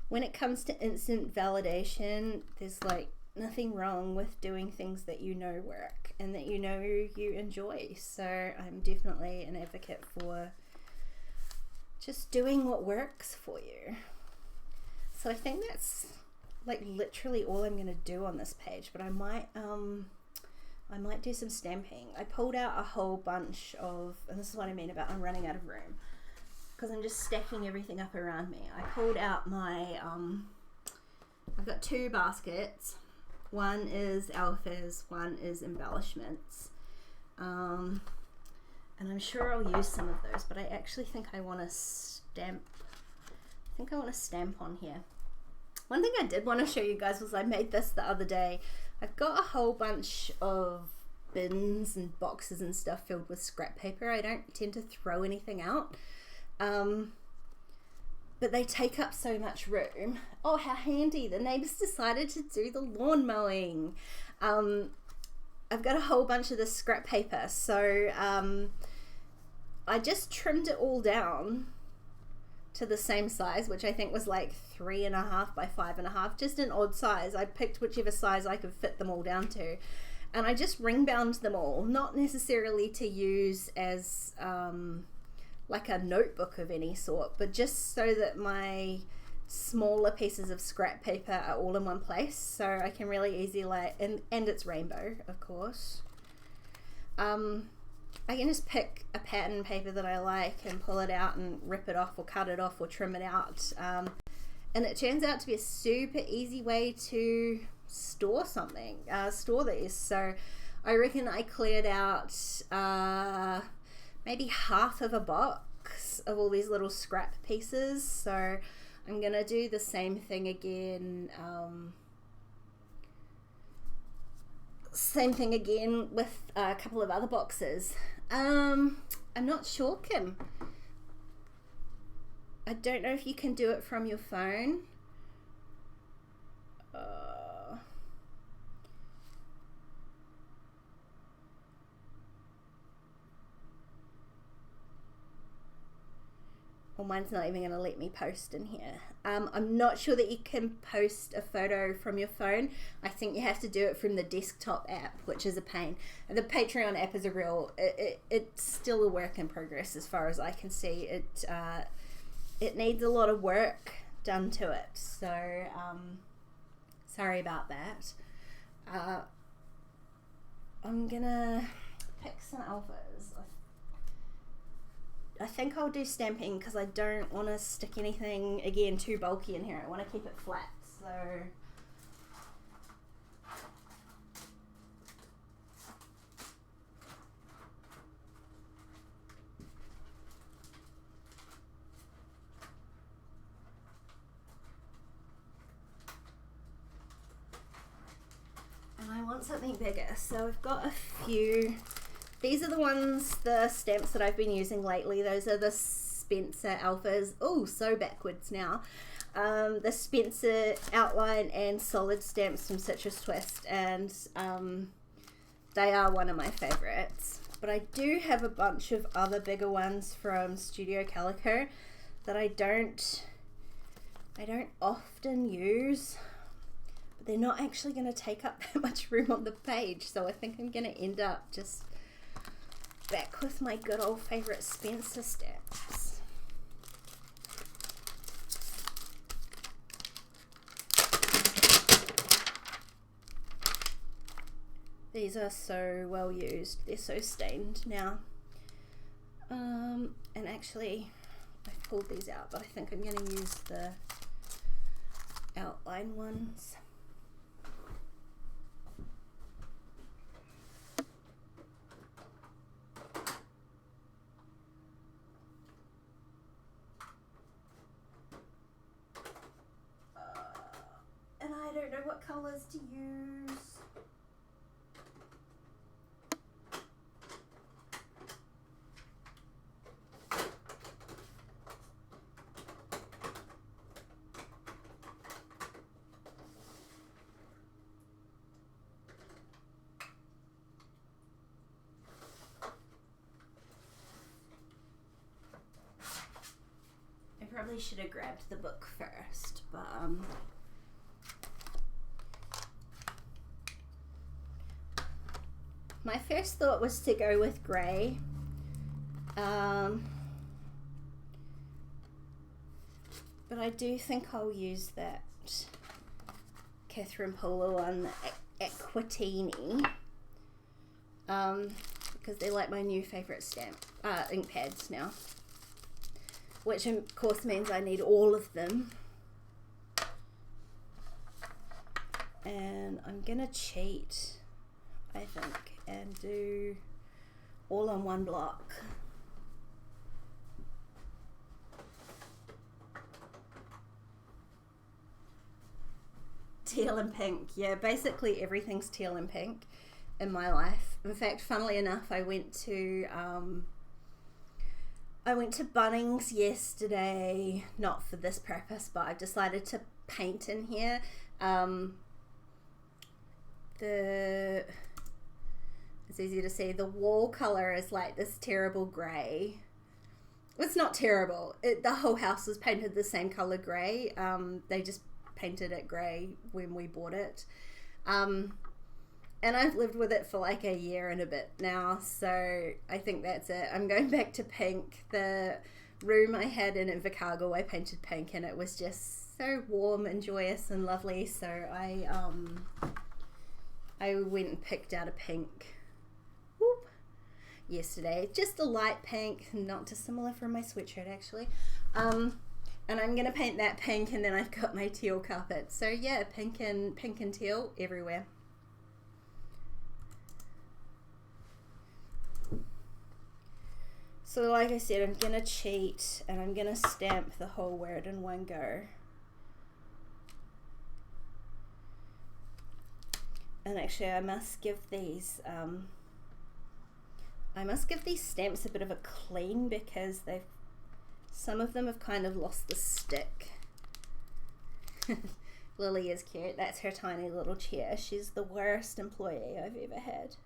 when it comes to instant validation, there's like nothing wrong with doing things that you know work and that you know you enjoy. So I'm definitely an advocate for just doing what works for you. So I think that's like literally all I'm gonna do on this page, but I might do some stamping. I pulled out a whole bunch of, and this is what I mean about I'm running out of room, because I'm just stacking everything up around me. I pulled out my, I've got 2 baskets. One is alphas, one is embellishments. And I'm sure I'll use some of those, but I actually think I want to stamp, on here. One thing I did want to show you guys was I made this the other day. I've got a whole bunch of bins and boxes and stuff filled with scrap paper. I don't tend to throw anything out, but they take up so much room. Oh, how handy. The neighbors decided to do the lawn mowing. I've got a whole bunch of this scrap paper, so I just trimmed it all down to the same size, which I think was like 3.5 by 5.5, just an odd size. I picked whichever size I could fit them all down to, and I just ring bound them all, not necessarily to use as like a notebook of any sort, but just so that my smaller pieces of scrap paper are all in one place, so I can really easily like, and it's rainbow, of course. I can just pick a pattern paper that I like and pull it out and rip it off or cut it off or trim it out. And it turns out to be a super easy way to store something, store these. So I reckon I cleared out maybe half of a box of all these little scrap pieces. So I'm gonna do the same thing again. Same thing again with a couple of other boxes. I'm not sure, Kim. I don't know if you can do it from your phone. Well, mine's not even going to let me post in here. I'm not sure that you can post a photo from your phone. I think you have to do it from the desktop app, which is a pain. And the Patreon app is a real, it's still a work in progress as far as I can see. It needs a lot of work done to it. So, sorry about that. I'm gonna pick some alphas. I think I'll do stamping because I don't want to stick anything, again, too bulky in here. I want to keep it flat, so... And I want something bigger, so I've got a few... These are the ones, the stamps that I've been using lately. Those are the Spencer Alphas. Oh, so backwards now. The Spencer Outline and Solid stamps from Citrus Twist. And they are one of my favorites. But I do have a bunch of other bigger ones from Studio Calico that I don't often use. But they're not actually going to take up that much room on the page. So I think I'm going to end up just... back with my good old favorite Spencer stamps. These are so well used. They're so stained now. And actually, I've pulled these out, but I think I'm going to use the outline ones. And I don't know what colors to use. Probably should have grabbed the book first, but my first thought was to go with grey, but I do think I'll use that Catherine Pooler one, Aquatini, because they're like my new favourite ink pads now. Which of course means I need all of them. And I'm gonna cheat, I think, and do all on one block. Teal and pink. Yeah, basically everything's teal and pink in my life. In fact, funnily enough, I went to Bunnings yesterday, not for this purpose, but I've decided to paint in here. It's easy to see, the wall color is like this terrible grey. It's not terrible. The whole house was painted the same color grey. They just painted it grey when we bought it. And I've lived with it for like a year and a bit now, so I think that's it. I'm going back to pink. The room I had in Invercargill, I painted pink, and it was just so warm and joyous and lovely, so I went and picked out a pink yesterday. Just a light pink, not dissimilar from my sweatshirt actually. And I'm going to paint that pink, and then I've got my teal carpet. So yeah, pink and teal everywhere. So like I said, I'm going to cheat and I'm going to stamp the whole word in one go. And actually I must give these stamps a bit of a clean, because some of them have kind of lost the stick. Lily is cute. That's her tiny little chair. She's the worst employee I've ever had.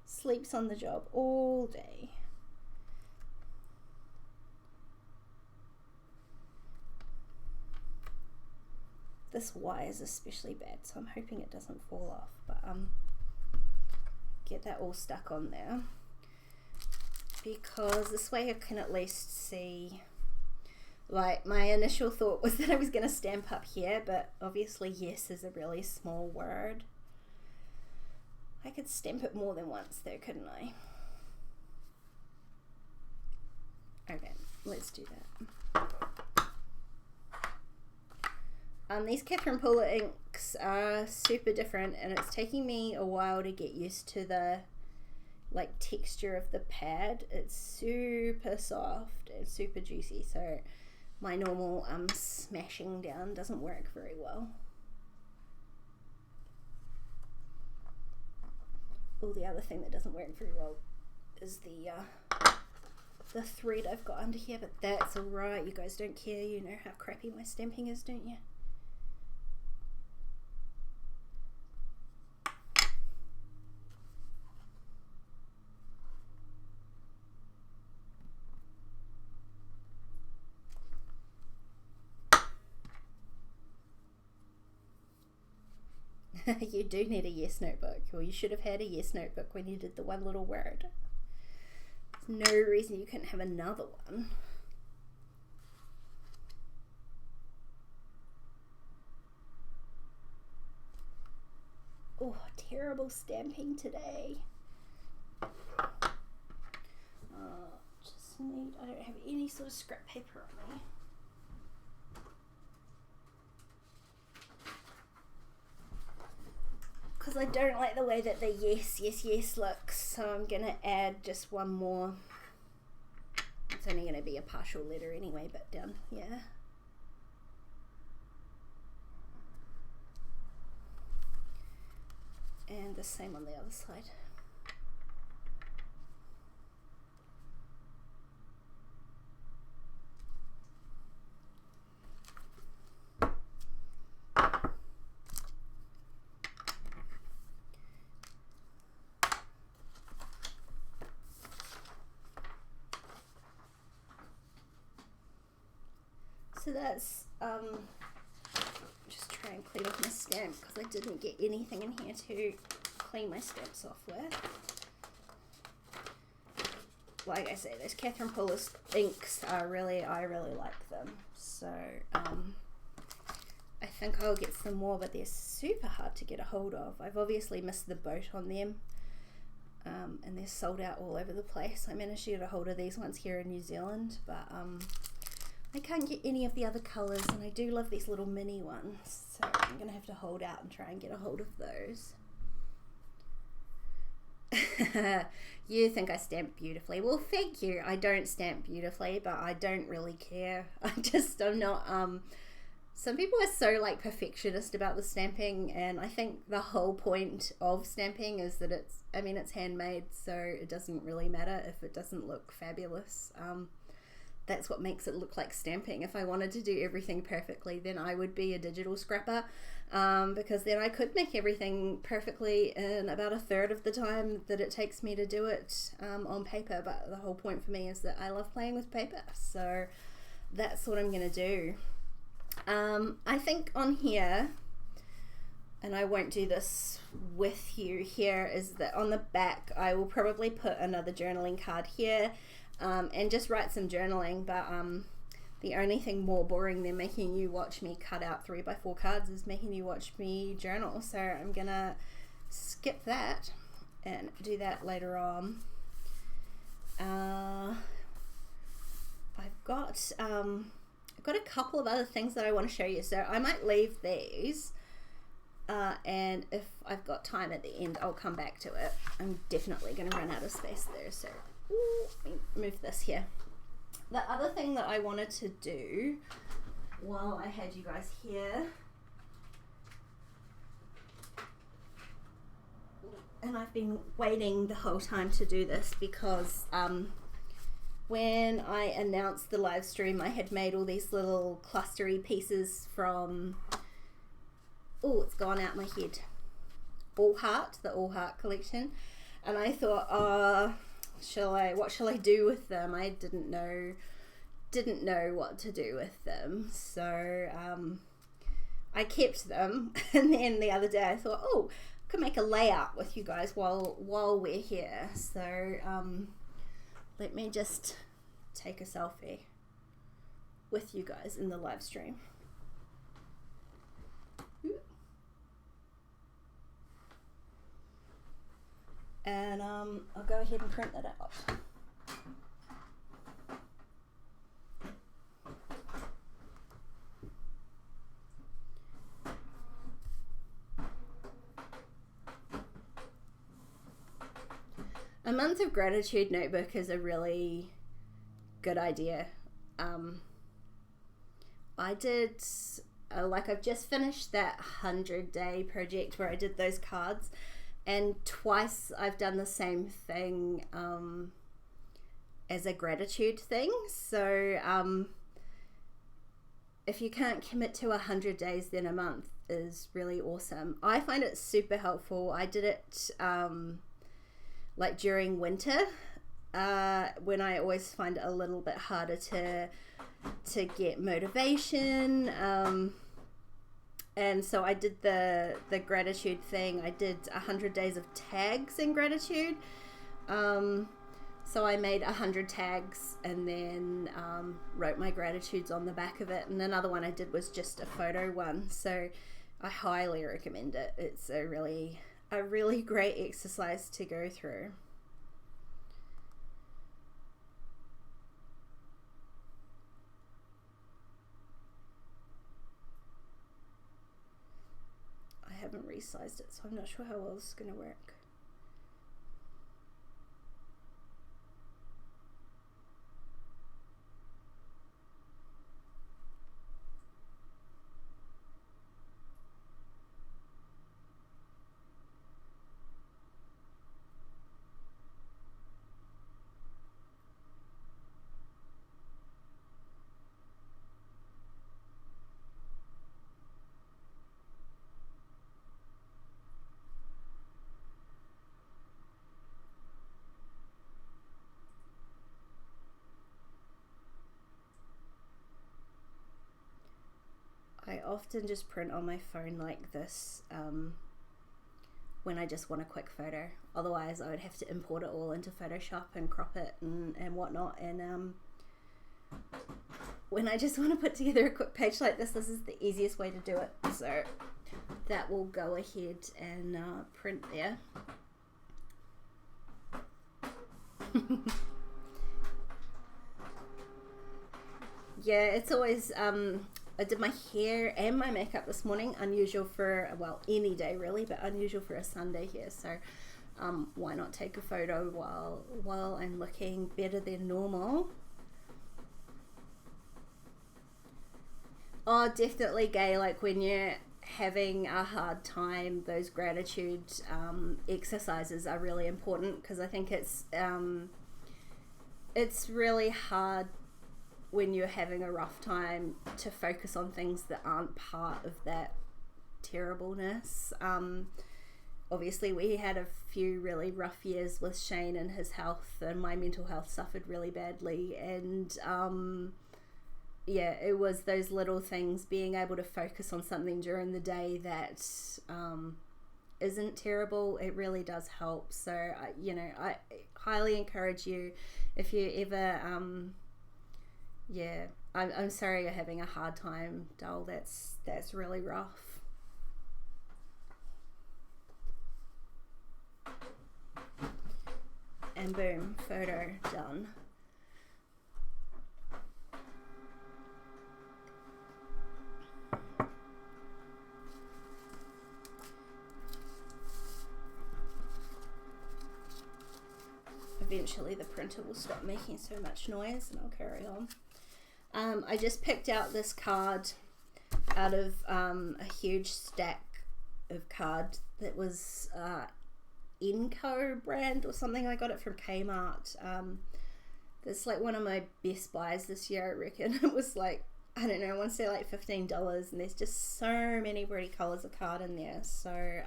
Sleeps on the job all day. This Y is especially bad, so I'm hoping it doesn't fall off, but get that all stuck on there, because this way I can at least see. Like, my initial thought was that I was going to stamp up here, but obviously yes is a really small word. I could stamp it more than once though, couldn't I? Okay, let's do that. These Catherine Pooler inks are super different, and it's taking me a while to get used to the like texture of the pad. It's super soft and super juicy, so my normal smashing down doesn't work very well. Oh, the other thing that doesn't work very well is the thread I've got under here, but that's alright. You guys don't care. You know how crappy my stamping is, don't you? You do need a yes notebook, or you should have had a yes notebook when you did the one little word. There's no reason you couldn't have another one. Oh, terrible stamping today. I don't have any sort of scrap paper on me. Because I don't like the way that the yes, yes, yes looks, so I'm going to add just one more. It's only going to be a partial letter anyway, but down here. And the same on the other side. So that's, just try and clean off my stamp because I didn't get anything in here to clean my stamps off with. Like I say, those Catherine Poolis inks are really, I really like them. So, I think I'll get some more, but they're super hard to get a hold of. I've obviously missed the boat on them. And they're sold out all over the place. I managed to get a hold of these ones here in New Zealand, but, I can't get any of the other colours, and I do love these little mini ones, so I'm going to have to hold out and try and get a hold of those. You think I stamp beautifully. Well, thank you. I don't stamp beautifully, but I don't really care. I'm not, some people are so like perfectionist about the stamping, and I think the whole point of stamping is that it's handmade, so it doesn't really matter if it doesn't look fabulous. That's what makes it look like stamping. If I wanted to do everything perfectly, then I would be a digital scrapper, because then I could make everything perfectly in about 1/3 of the time that it takes me to do it on paper. But the whole point for me is that I love playing with paper, so that's what I'm gonna do. I think on here, and I won't do this with you here, is that on the back I will probably put another journaling card here. And just write some journaling, but the only thing more boring than making you watch me cut out 3x4 cards is making you watch me journal, so I'm gonna skip that and do that later on. I've got a couple of other things that I want to show you, so I might leave these, and if I've got time at the end I'll come back to it. I'm definitely going to run out of space there, so let me move this here. The other thing that I wanted to do while I had you guys here, and I've been waiting the whole time to do this because when I announced the live stream I had made all these little clustery pieces from, oh, it's gone out my head, All Heart, the All Heart collection, and I thought, what shall I do with them? I didn't know what to do with them, so I kept them. And then the other day I thought, oh, I could make a layout with you guys while we're here. So let me just take a selfie with you guys in the live stream. And I'll go ahead and print that out. A month of gratitude notebook is a really good idea. I did, I've just finished that 100-day project where I did those cards. And twice I've done the same thing as a gratitude thing. So if you can't commit to 100 days, then a month is really awesome. I find it super helpful. I did it like during winter when I always find it a little bit harder to get motivation. And so I did the gratitude thing. I did 100 days of tags in gratitude. So I made 100 tags and then wrote my gratitudes on the back of it. And another one I did was just a photo one. So I highly recommend it. It's a really a really great exercise to go through. I haven't resized it, so I'm not sure how well it's going to work. I often just print on my phone like this when I just want a quick photo. Otherwise I would have to import it all into Photoshop and crop it and whatnot, and when I just want to put together a quick page like this is the easiest way to do it. So that will go ahead and print there. Yeah, it's always I did my hair and my makeup this morning, unusual for, well, any day really, but unusual for a Sunday here. So why not take a photo while I'm looking better than normal? Oh, definitely, Gay. Like when you're having a hard time, those gratitude exercises are really important, because I think it's really hard when you're having a rough time to focus on things that aren't part of that terribleness. Obviously we had a few really rough years with Shane and his health, and my mental health suffered really badly, and yeah, it was those little things, being able to focus on something during the day that isn't terrible. It really does help. So I highly encourage you, if you ever yeah, I'm sorry you're having a hard time, doll. That's really rough. And boom, photo done. Eventually the printer will stop making so much noise and I'll carry on. I just picked out this card out of a huge stack of cards that was Enco brand or something. I got it from Kmart. It's like one of my best buys this year, I reckon. It was like, I don't know, I want to say like $15, and there's just so many pretty colours of card in there. So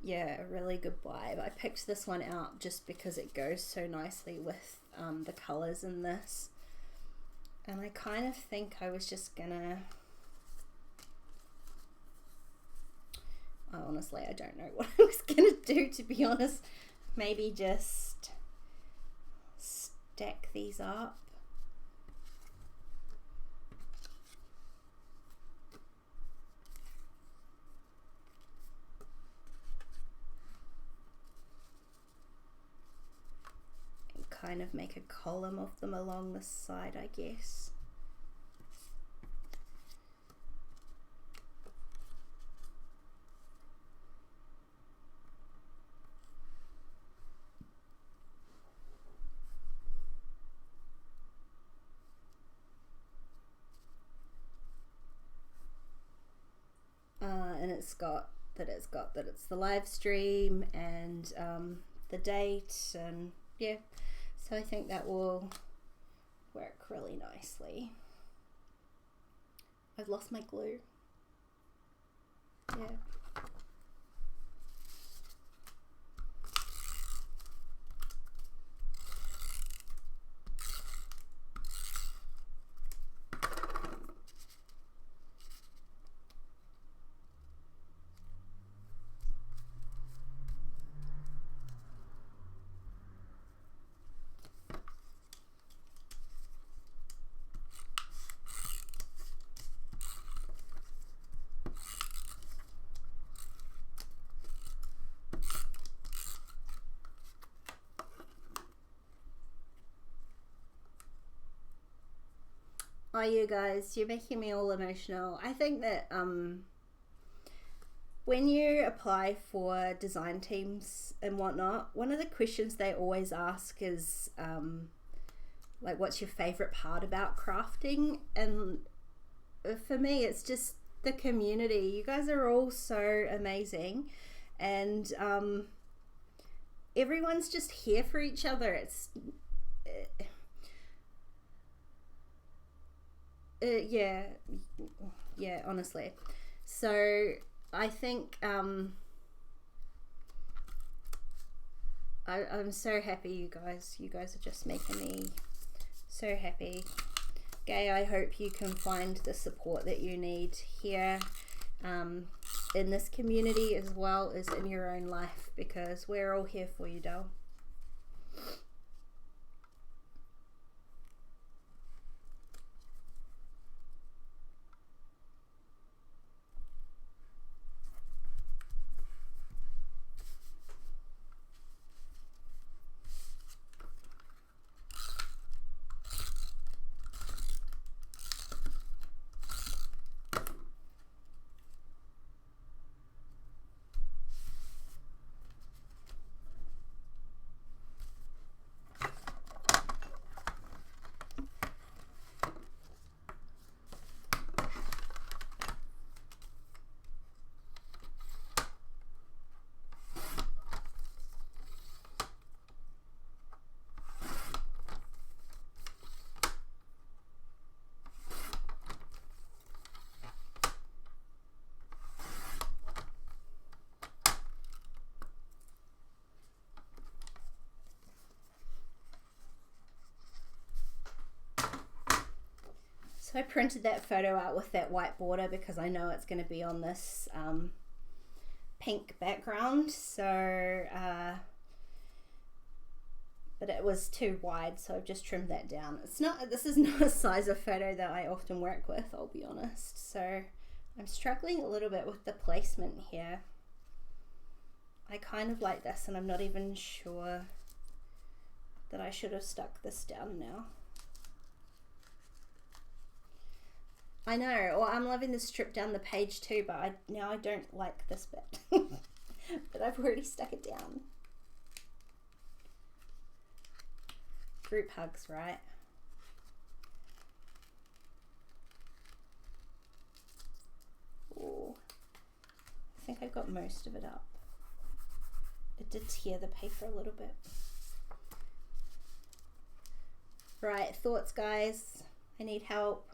yeah, a really good buy. But I picked this one out just because it goes so nicely with the colours in this. And I kind of think I was just gonna, honestly, I don't know what I was gonna do, to be honest. Maybe just stack these up. Kind of make a column of them along the side, I guess. And it's got that it's the live stream and the date, and yeah. So I think that will work really nicely. I've lost my glue. Yeah. Oh, you guys, you're making me all emotional. I think that when you apply for design teams and whatnot, one of the questions they always ask is like, what's your favorite part about crafting? And for me, it's just the community. You guys are all so amazing, and everyone's just here for each other. It's yeah, honestly. So I think I'm so happy, you guys. You guys are just making me so happy. Gay, I hope you can find the support that you need here in this community as well as in your own life, because we're all here for you, doll. So I printed that photo out with that white border because I know it's going to be on this pink background. So, but it was too wide, so I've just trimmed that down. This is not a size of photo that I often work with, I'll be honest. So I'm struggling a little bit with the placement here. I kind of like this, and I'm not even sure that I should have stuck this down now. I know, or I'm loving the strip down the page too, but now I don't like this bit. But I've already stuck it down. Group hugs, right? Ooh. I think I got most of it up. It did tear the paper a little bit. Right, thoughts, guys? I need help.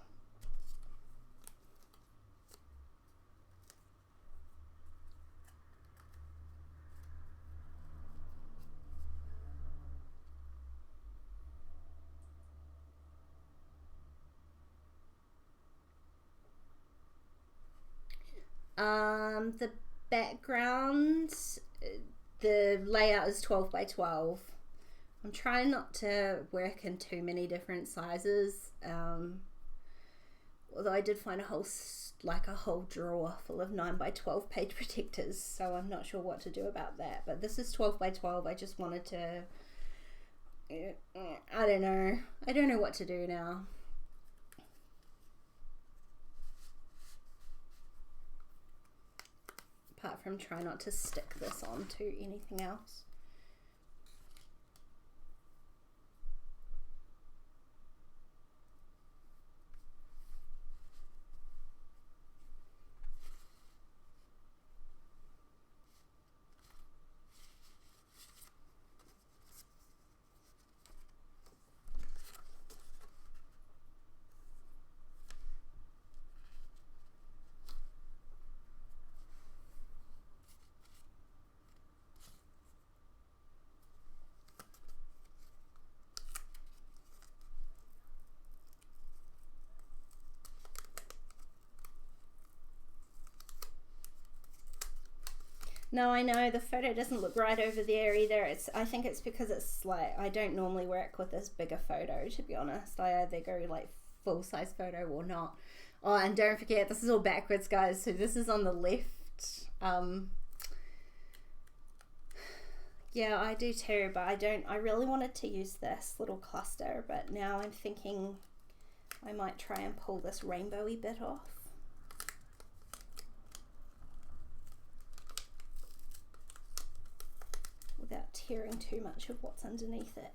The background, the layout is 12 by 12. I'm trying not to work in too many different sizes, although I did find a whole drawer full of 9 by 12 page protectors, so I'm not sure what to do about that. But this is 12 by 12. I just wanted to, I don't know what to do now. Apart from try not to stick this onto anything else. No, I know the photo doesn't look right over there either. I think it's because it's like, I don't normally work with this bigger photo, to be honest. I either go like full size photo or not. Oh, and don't forget, this is all backwards, guys. So this is on the left. Yeah, I do too, but I really wanted to use this little cluster, but now I'm thinking I might try and pull this rainbowy bit off. Without tearing too much of what's underneath it.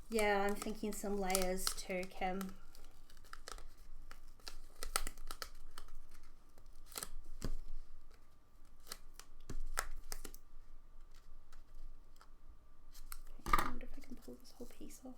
Yeah, I'm thinking some layers too, Kim. I wonder if I can pull this whole piece off.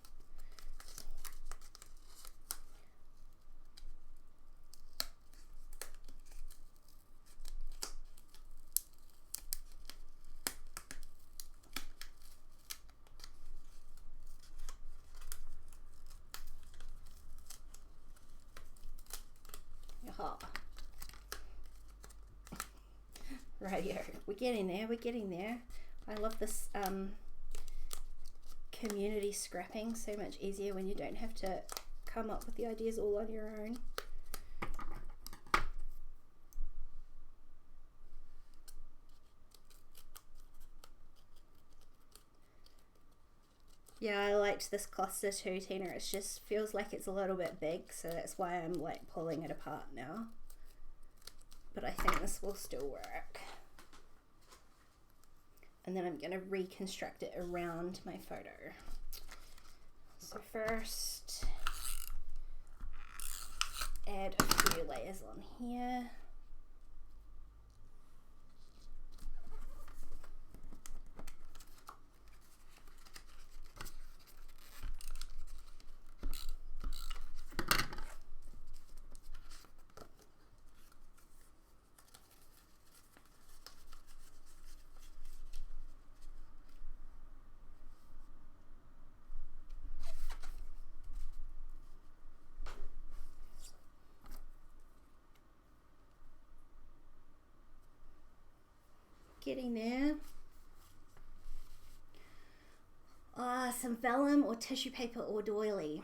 Rightio, we're getting there, we're getting there. I love this community scrapping, so much easier when you don't have to come up with the ideas all on your own. Yeah, I liked this cluster too, Tina. It just feels like it's a little bit big, so that's why I'm like pulling it apart now. But I think this will still work. And then I'm going to reconstruct it around my photo. So first, add a few layers on here. Getting there. Some vellum or tissue paper or doily.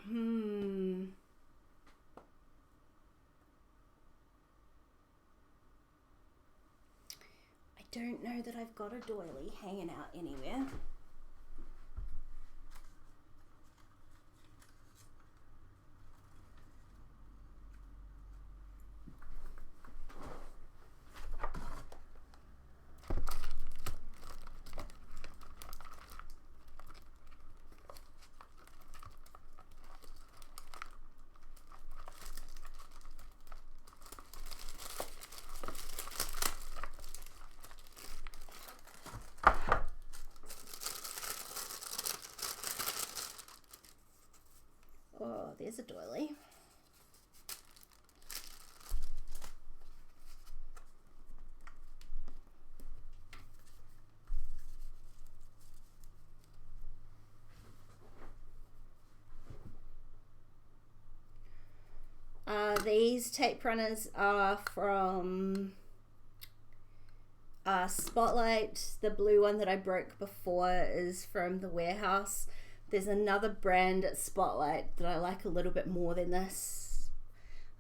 I don't know that I've got a doily hanging out anywhere. Oh, there's a doily. These tape runners are from Spotlight. The blue one that I broke before is from the Warehouse. There's another brand at Spotlight that I like a little bit more than this.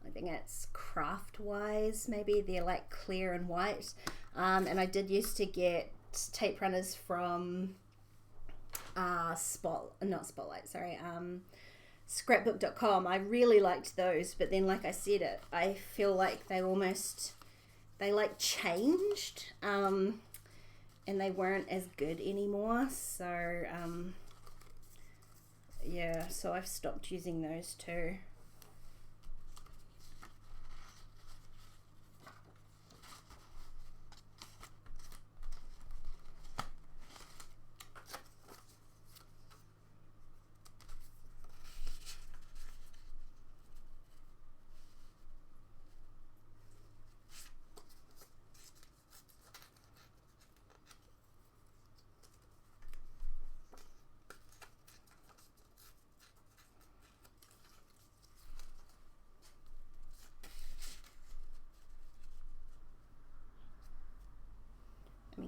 I think it's Craftwise, maybe. They're like clear and white. And I did used to get tape runners from scrapbook.com. I really liked those, but then like I said, I feel like they like changed, and they weren't as good anymore. So yeah, so I've stopped using those too.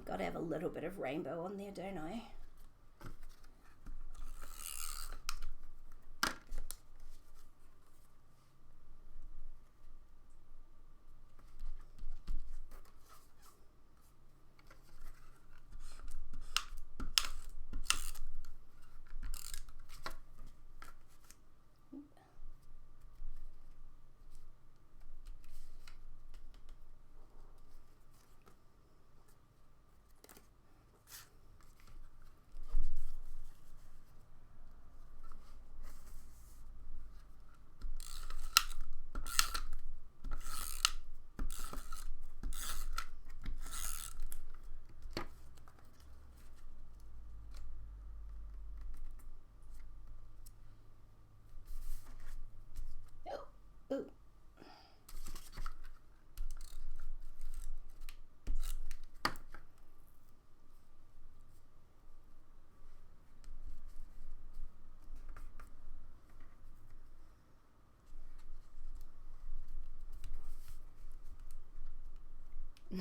Gotta have a little bit of rainbow on there, don't I?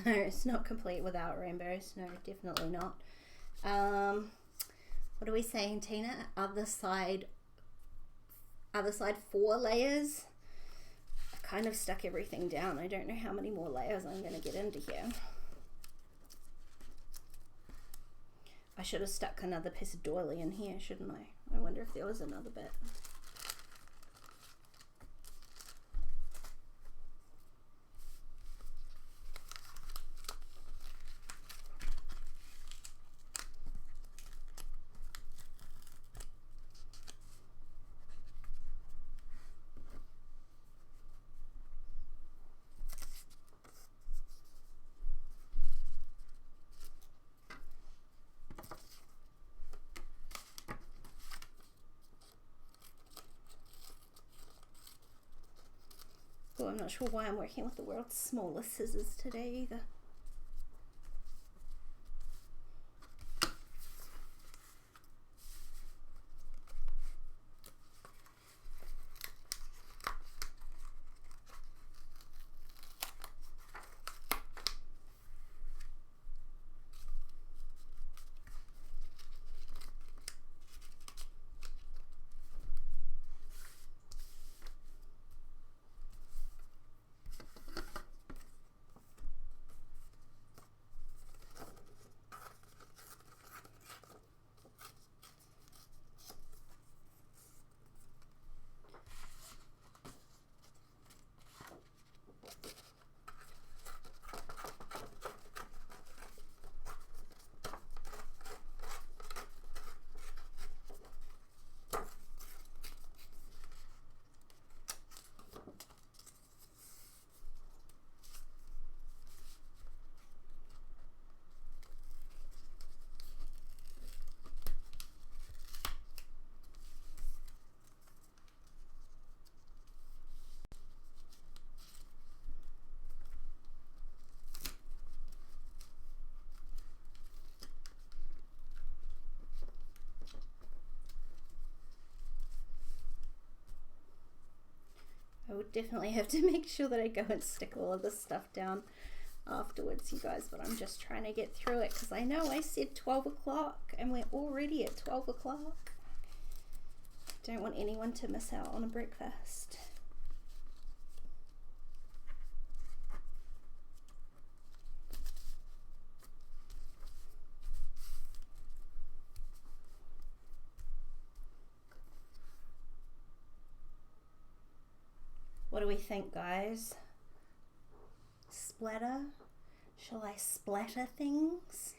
No, it's not complete without rainbows. No, definitely not. What are we saying, Tina? Other side 4 layers. I kind of stuck everything down. I don't know how many more layers I'm going to get into here. I should have stuck another piece of doily in here, shouldn't I? I wonder if there was another bit. Oh, I'm not sure why I'm working with the world's smallest scissors today either. I would definitely have to make sure that I go and stick all of this stuff down afterwards, you guys, but I'm just trying to get through it because I know I said 12 o'clock and we're already at 12 o'clock. Don't want anyone to miss out on a breakfast. What do we think, guys? Splatter? Shall I splatter things?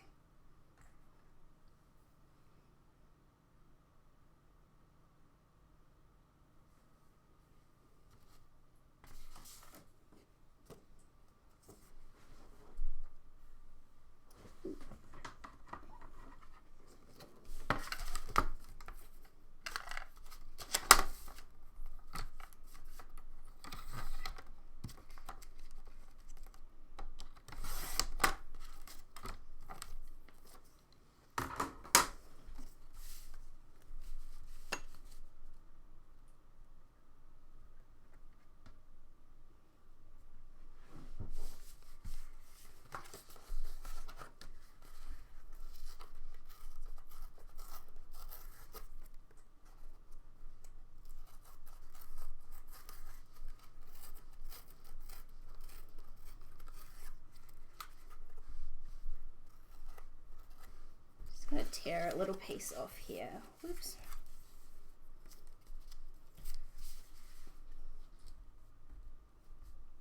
I'm going to tear a little piece off here. Whoops.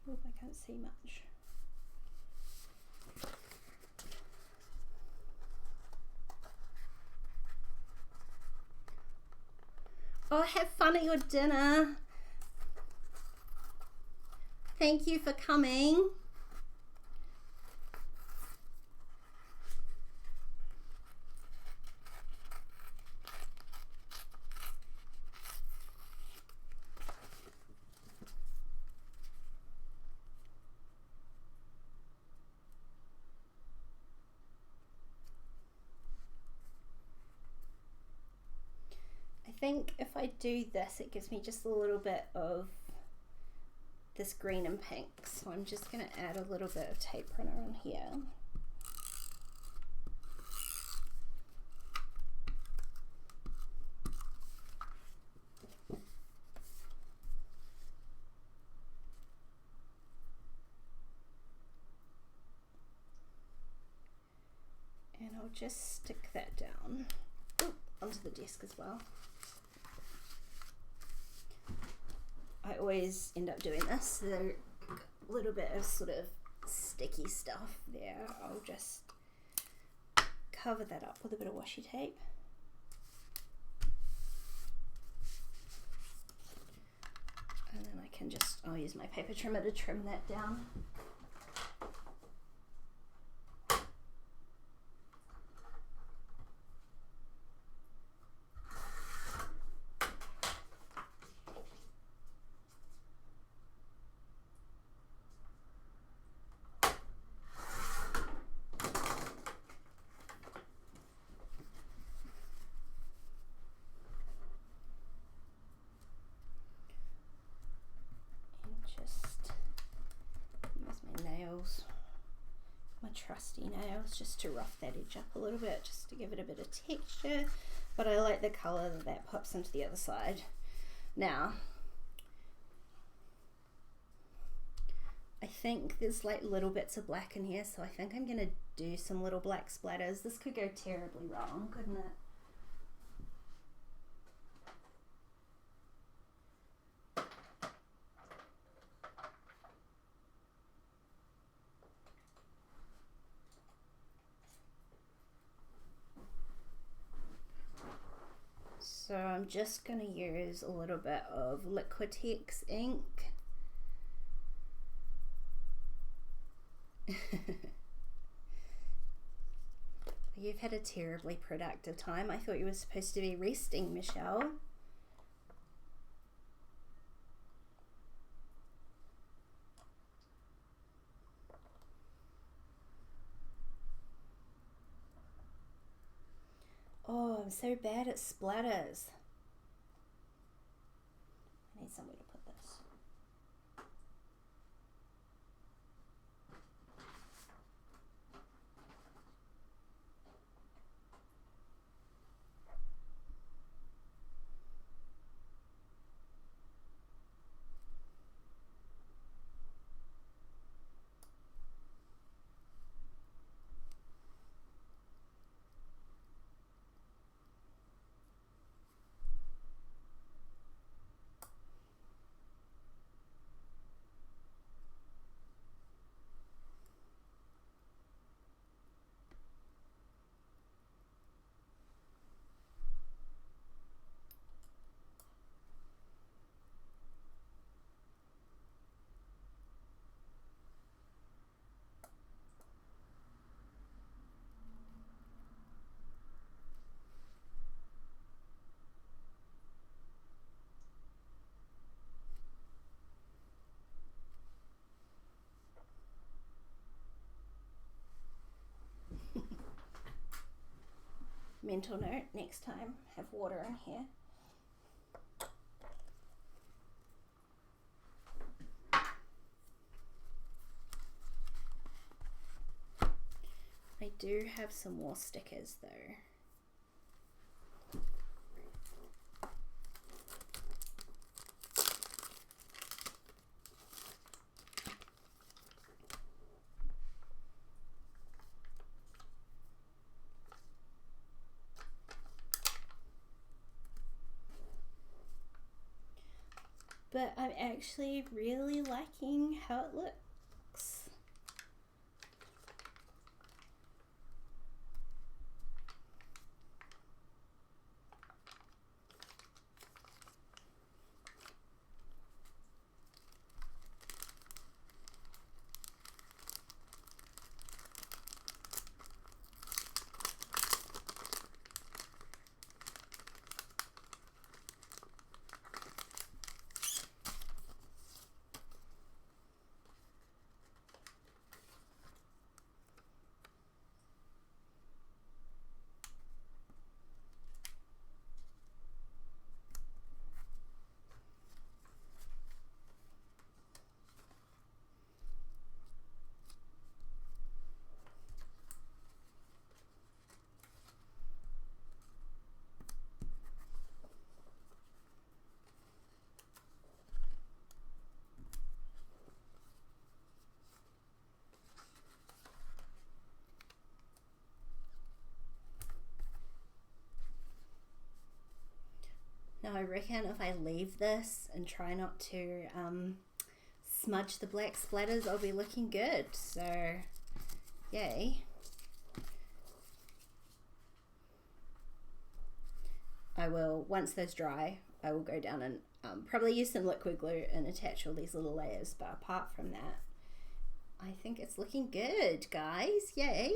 Oh, I can't see much. Oh, have fun at your dinner. Thank you for coming. I think if I do this, it gives me just a little bit of this green and pink, so I'm just going to add a little bit of tape printer in here. And I'll just stick that down onto the desk as well. I always end up doing this. There's a little bit of sort of sticky stuff there. I'll just cover that up with a bit of washi tape. And then I can just, I'll use my paper trimmer to trim that down. My trusty nails, just to rough that edge up a little bit, just to give it a bit of texture. But I like the colour that pops into the other side. Now, I think there's like little bits of black in here, so I think I'm going to do some little black splatters. This could go terribly wrong, couldn't it? So I'm just going to use a little bit of Liquitex ink. You've had a terribly productive time. I thought you were supposed to be resting, Michelle. Oh, I'm so bad at splatters. I need somewhere to put this. Mental note, next time have water in here. I do have some more stickers though. But I'm actually really liking how it looks. Now I reckon if I leave this and try not to smudge the black splatters, I'll be looking good. So, yay. I will, once those dry, I will go down and probably use some liquid glue and attach all these little layers. But apart from that, I think it's looking good, guys. Yay.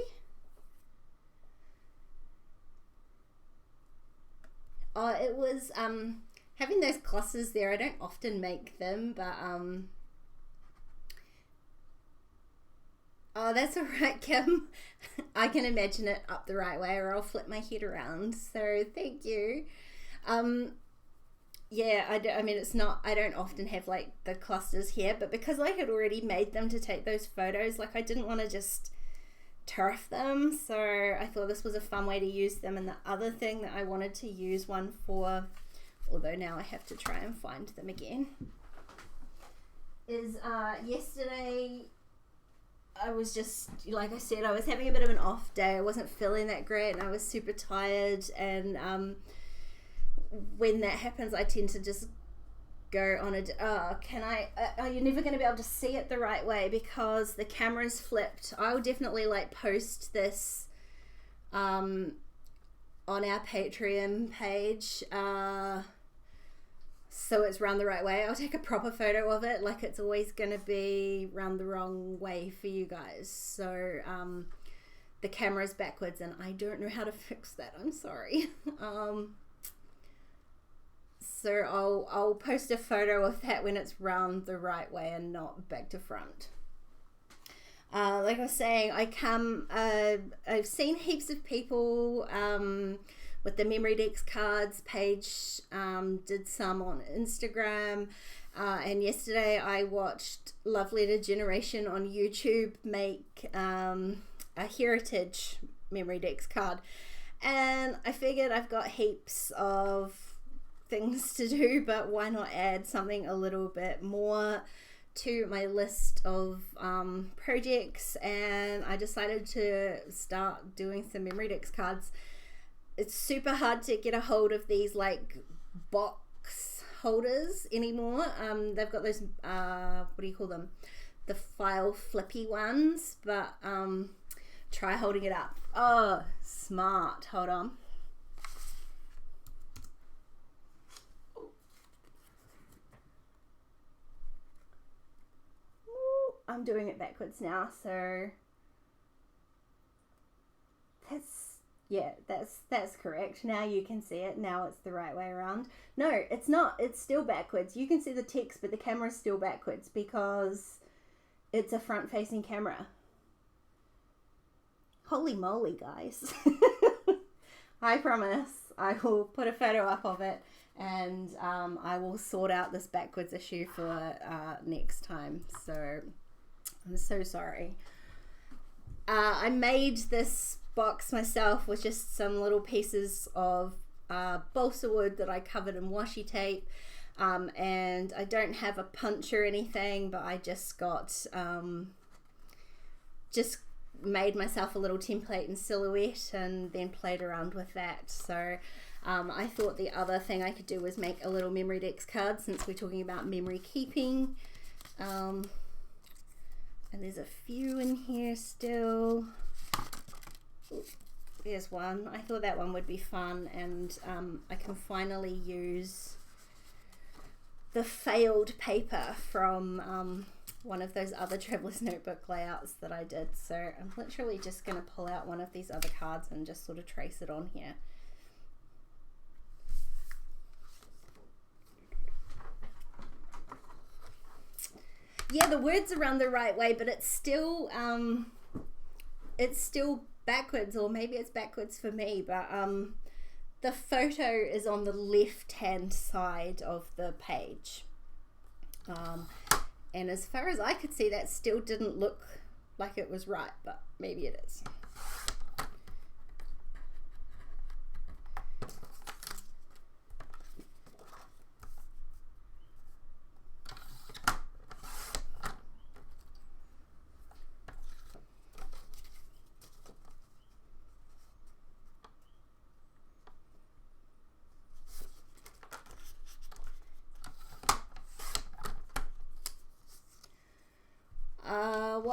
Oh, it was having those glosses there. I don't often make them, but oh, that's all right, Kim. I can imagine it up the right way, or I'll flip my head around. So thank you. Yeah, I mean, it's not, I don't often have like the clusters here, but because I had already made them to take those photos, like I didn't want to just turf them, so I thought this was a fun way to use them. And the other thing that I wanted to use one for, although now I have to try and find them again, is yesterday I was just, like I said, I was having a bit of an off day. I wasn't feeling that great and I was super tired, and when that happens I tend to just go on a you're never going to be able to see it the right way because the camera's flipped. I'll definitely like post this on our Patreon page so it's round the right way. I'll take a proper photo of it, like it's always going to be round the wrong way for you guys. So the camera's backwards and I don't know how to fix that. I'm sorry. So I'll post a photo of that when it's round the right way and not back to front. Like I was saying, I've seen heaps of people with the Memory Decks cards page, did some on Instagram, and yesterday I watched Love Letter Generation on YouTube make a heritage Memory Decks card, and I figured I've got heaps of things to do, but why not add something a little bit more to my list of projects, and I decided to start doing some Memory Decks cards. It's super hard to get a hold of these like box holders anymore. They've got those what do you call them, the file flippy ones, but try holding it up. Oh, smart. Hold on. I'm doing it backwards now, so that's correct. Now you can see it. Now it's the right way around. No, it's not. It's still backwards. You can see the text, but the camera's still backwards because it's a front-facing camera. Holy moly, guys. I promise I will put a photo up of it, and I will sort out this backwards issue for next time. So I'm so sorry. I made this box myself with just some little pieces of balsa wood that I covered in washi tape, and I don't have a punch or anything, but I just got just made myself a little template and silhouette and then played around with that. So I thought the other thing I could do was make a little Memory Decks card, since we're talking about memory keeping. And there's a few in here still. Ooh, there's one. I thought that one would be fun, and I can finally use the failed paper from one of those other Traveler's Notebook layouts that I did. So I'm literally just going to pull out one of these other cards and just sort of trace it on here. Yeah, the words are around the right way, but it's still backwards, or maybe it's backwards for me, but the photo is on the left hand side of the page, and as far as I could see, that still didn't look like it was right, but maybe it is.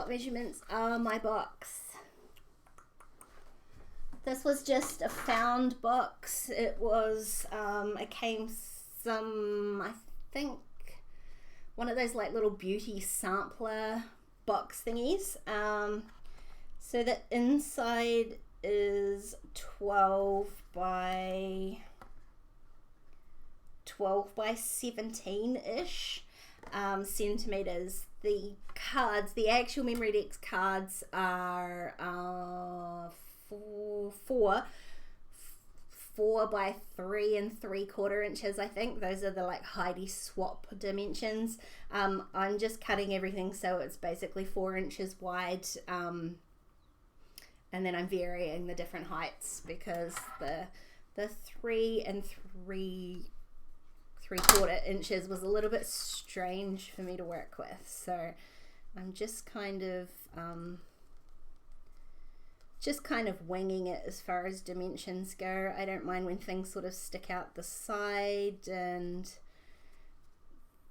what measurements are my box? This was just a found box. It was, it came some, I think, one of those like little beauty sampler box thingies. So the inside is 12 by 17-ish centimeters. The cards, the actual Memory Dex cards are 4 by 3 3/4 inches. I think those are the like Heidi swap dimensions. I'm just cutting everything so it's basically 4 inches wide, and then I'm varying the different heights because the 3 3/4 inches was a little bit strange for me to work with, so I'm just kind of winging it as far as dimensions go. I don't mind when things sort of stick out the side and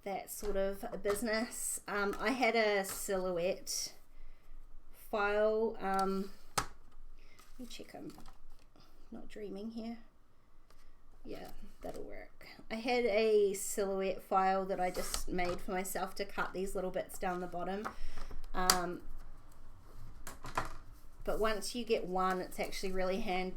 that sort of a business. I had a silhouette file. Let me check I'm not dreaming here. Yeah, that'll work. I had a silhouette file that I just made for myself to cut these little bits down the bottom. But once you get one, it's actually really handy.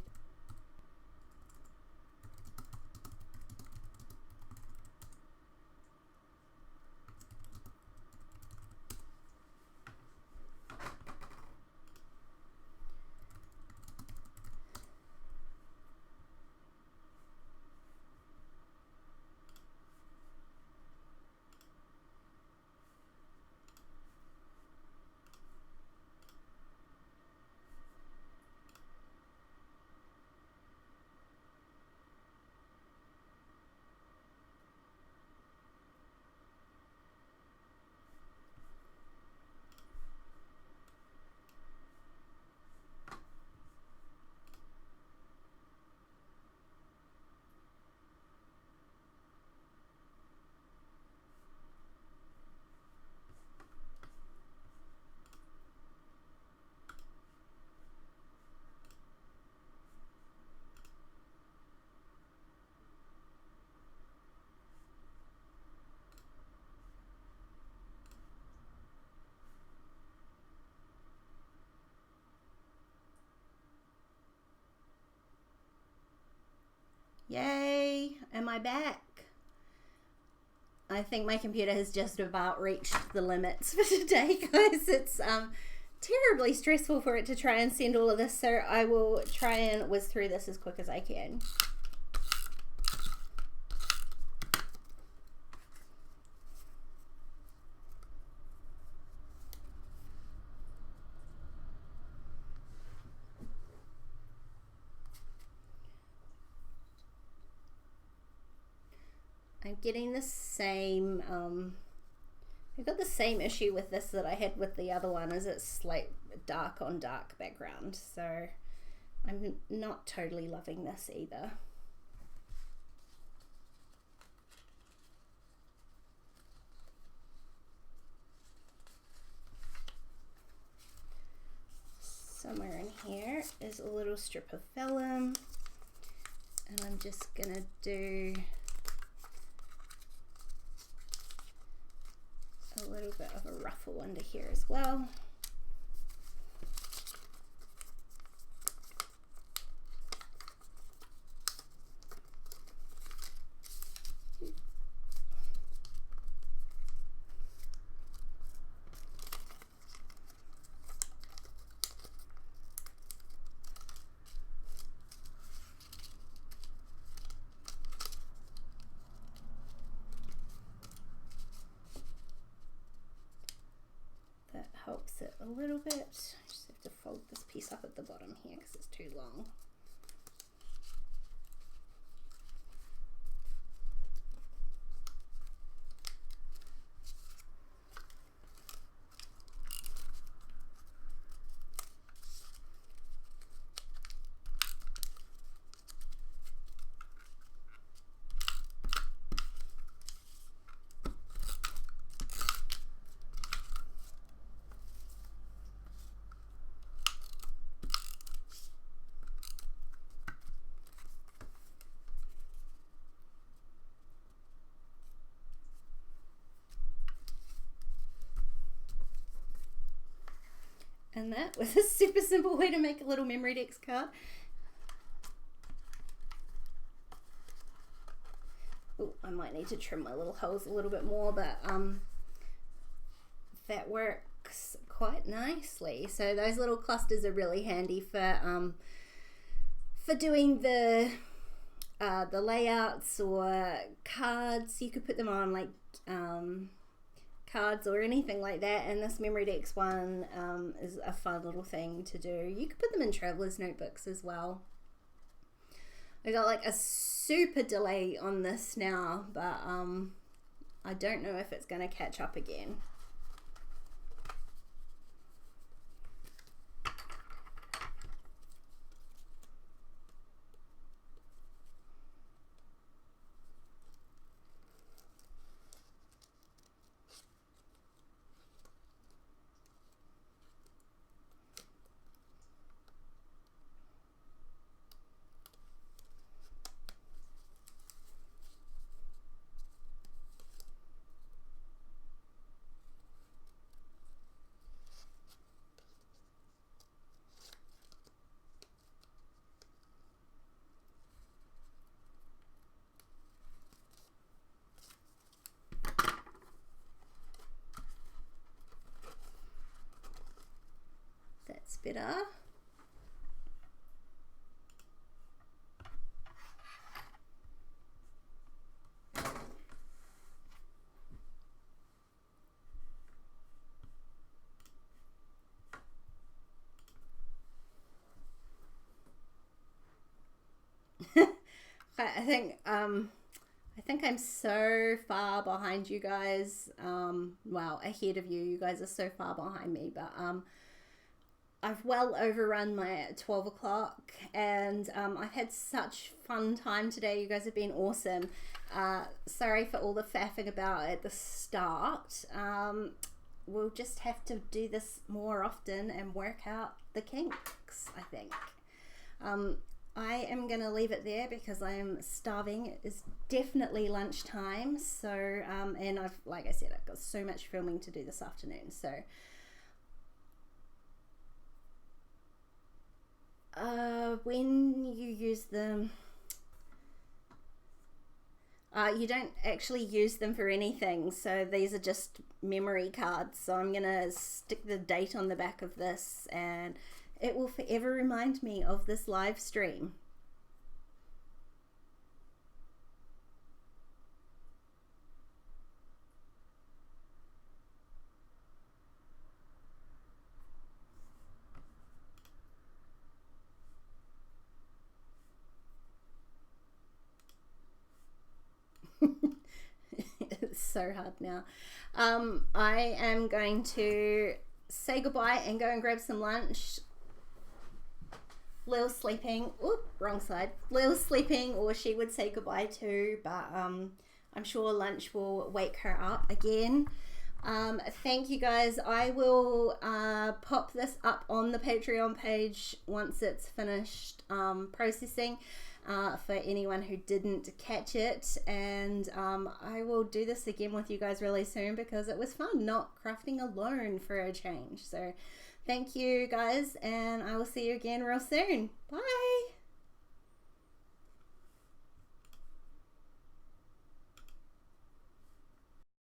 Yay, am I back? I think my computer has just about reached the limits for today, guys. It's terribly stressful for it to try and send all of this, so I will try and whiz through this as quick as I can. I'm getting the same, I've got the same issue with this that I had with the other one, is it's like dark on dark background, so I'm not totally loving this either. Somewhere in here is a little strip of vellum, and I'm just gonna do a little bit of a ruffle under here as well. Helps it a little bit. I just have to fold this piece up at the bottom here because it's too long. And that was a super simple way to make a little memory decks card. Oh, I might need to trim my little holes a little bit more, but that works quite nicely. So those little clusters are really handy for doing the layouts or cards. You could put them on like cards or anything like that, and this memory decks one is a fun little thing to do. You could put them in traveler's notebooks as well. I got like a super delay on this now, but I don't know if it's going to catch up again. That's better. I think I'm so far behind you guys. Well, ahead of you. You guys are so far behind me, but I've well overrun my 12 o'clock, and I've had such fun time today. You guys have been awesome. Sorry for all the faffing about at the start. We'll just have to do this more often and work out the kinks, I think. I am going to leave it there because I am starving. It is definitely lunchtime. So, and like I said, I've got so much filming to do this afternoon. So, when you use them, you don't actually use them for anything. So these are just memory cards. So I'm going to stick the date on the back of this, and it will forever remind me of this live stream. It's so hard now. I am going to say goodbye and go and grab some lunch. Lil's sleeping. Oop, wrong side. Lil's sleeping, or she would say goodbye too, but I'm sure lunch will wake her up again. Thank you guys. I will pop this up on the Patreon page once it's finished processing, for anyone who didn't catch it, and I will do this again with you guys really soon because it was fun not crafting alone for a change. So thank you guys, and I will see you again real soon. Bye.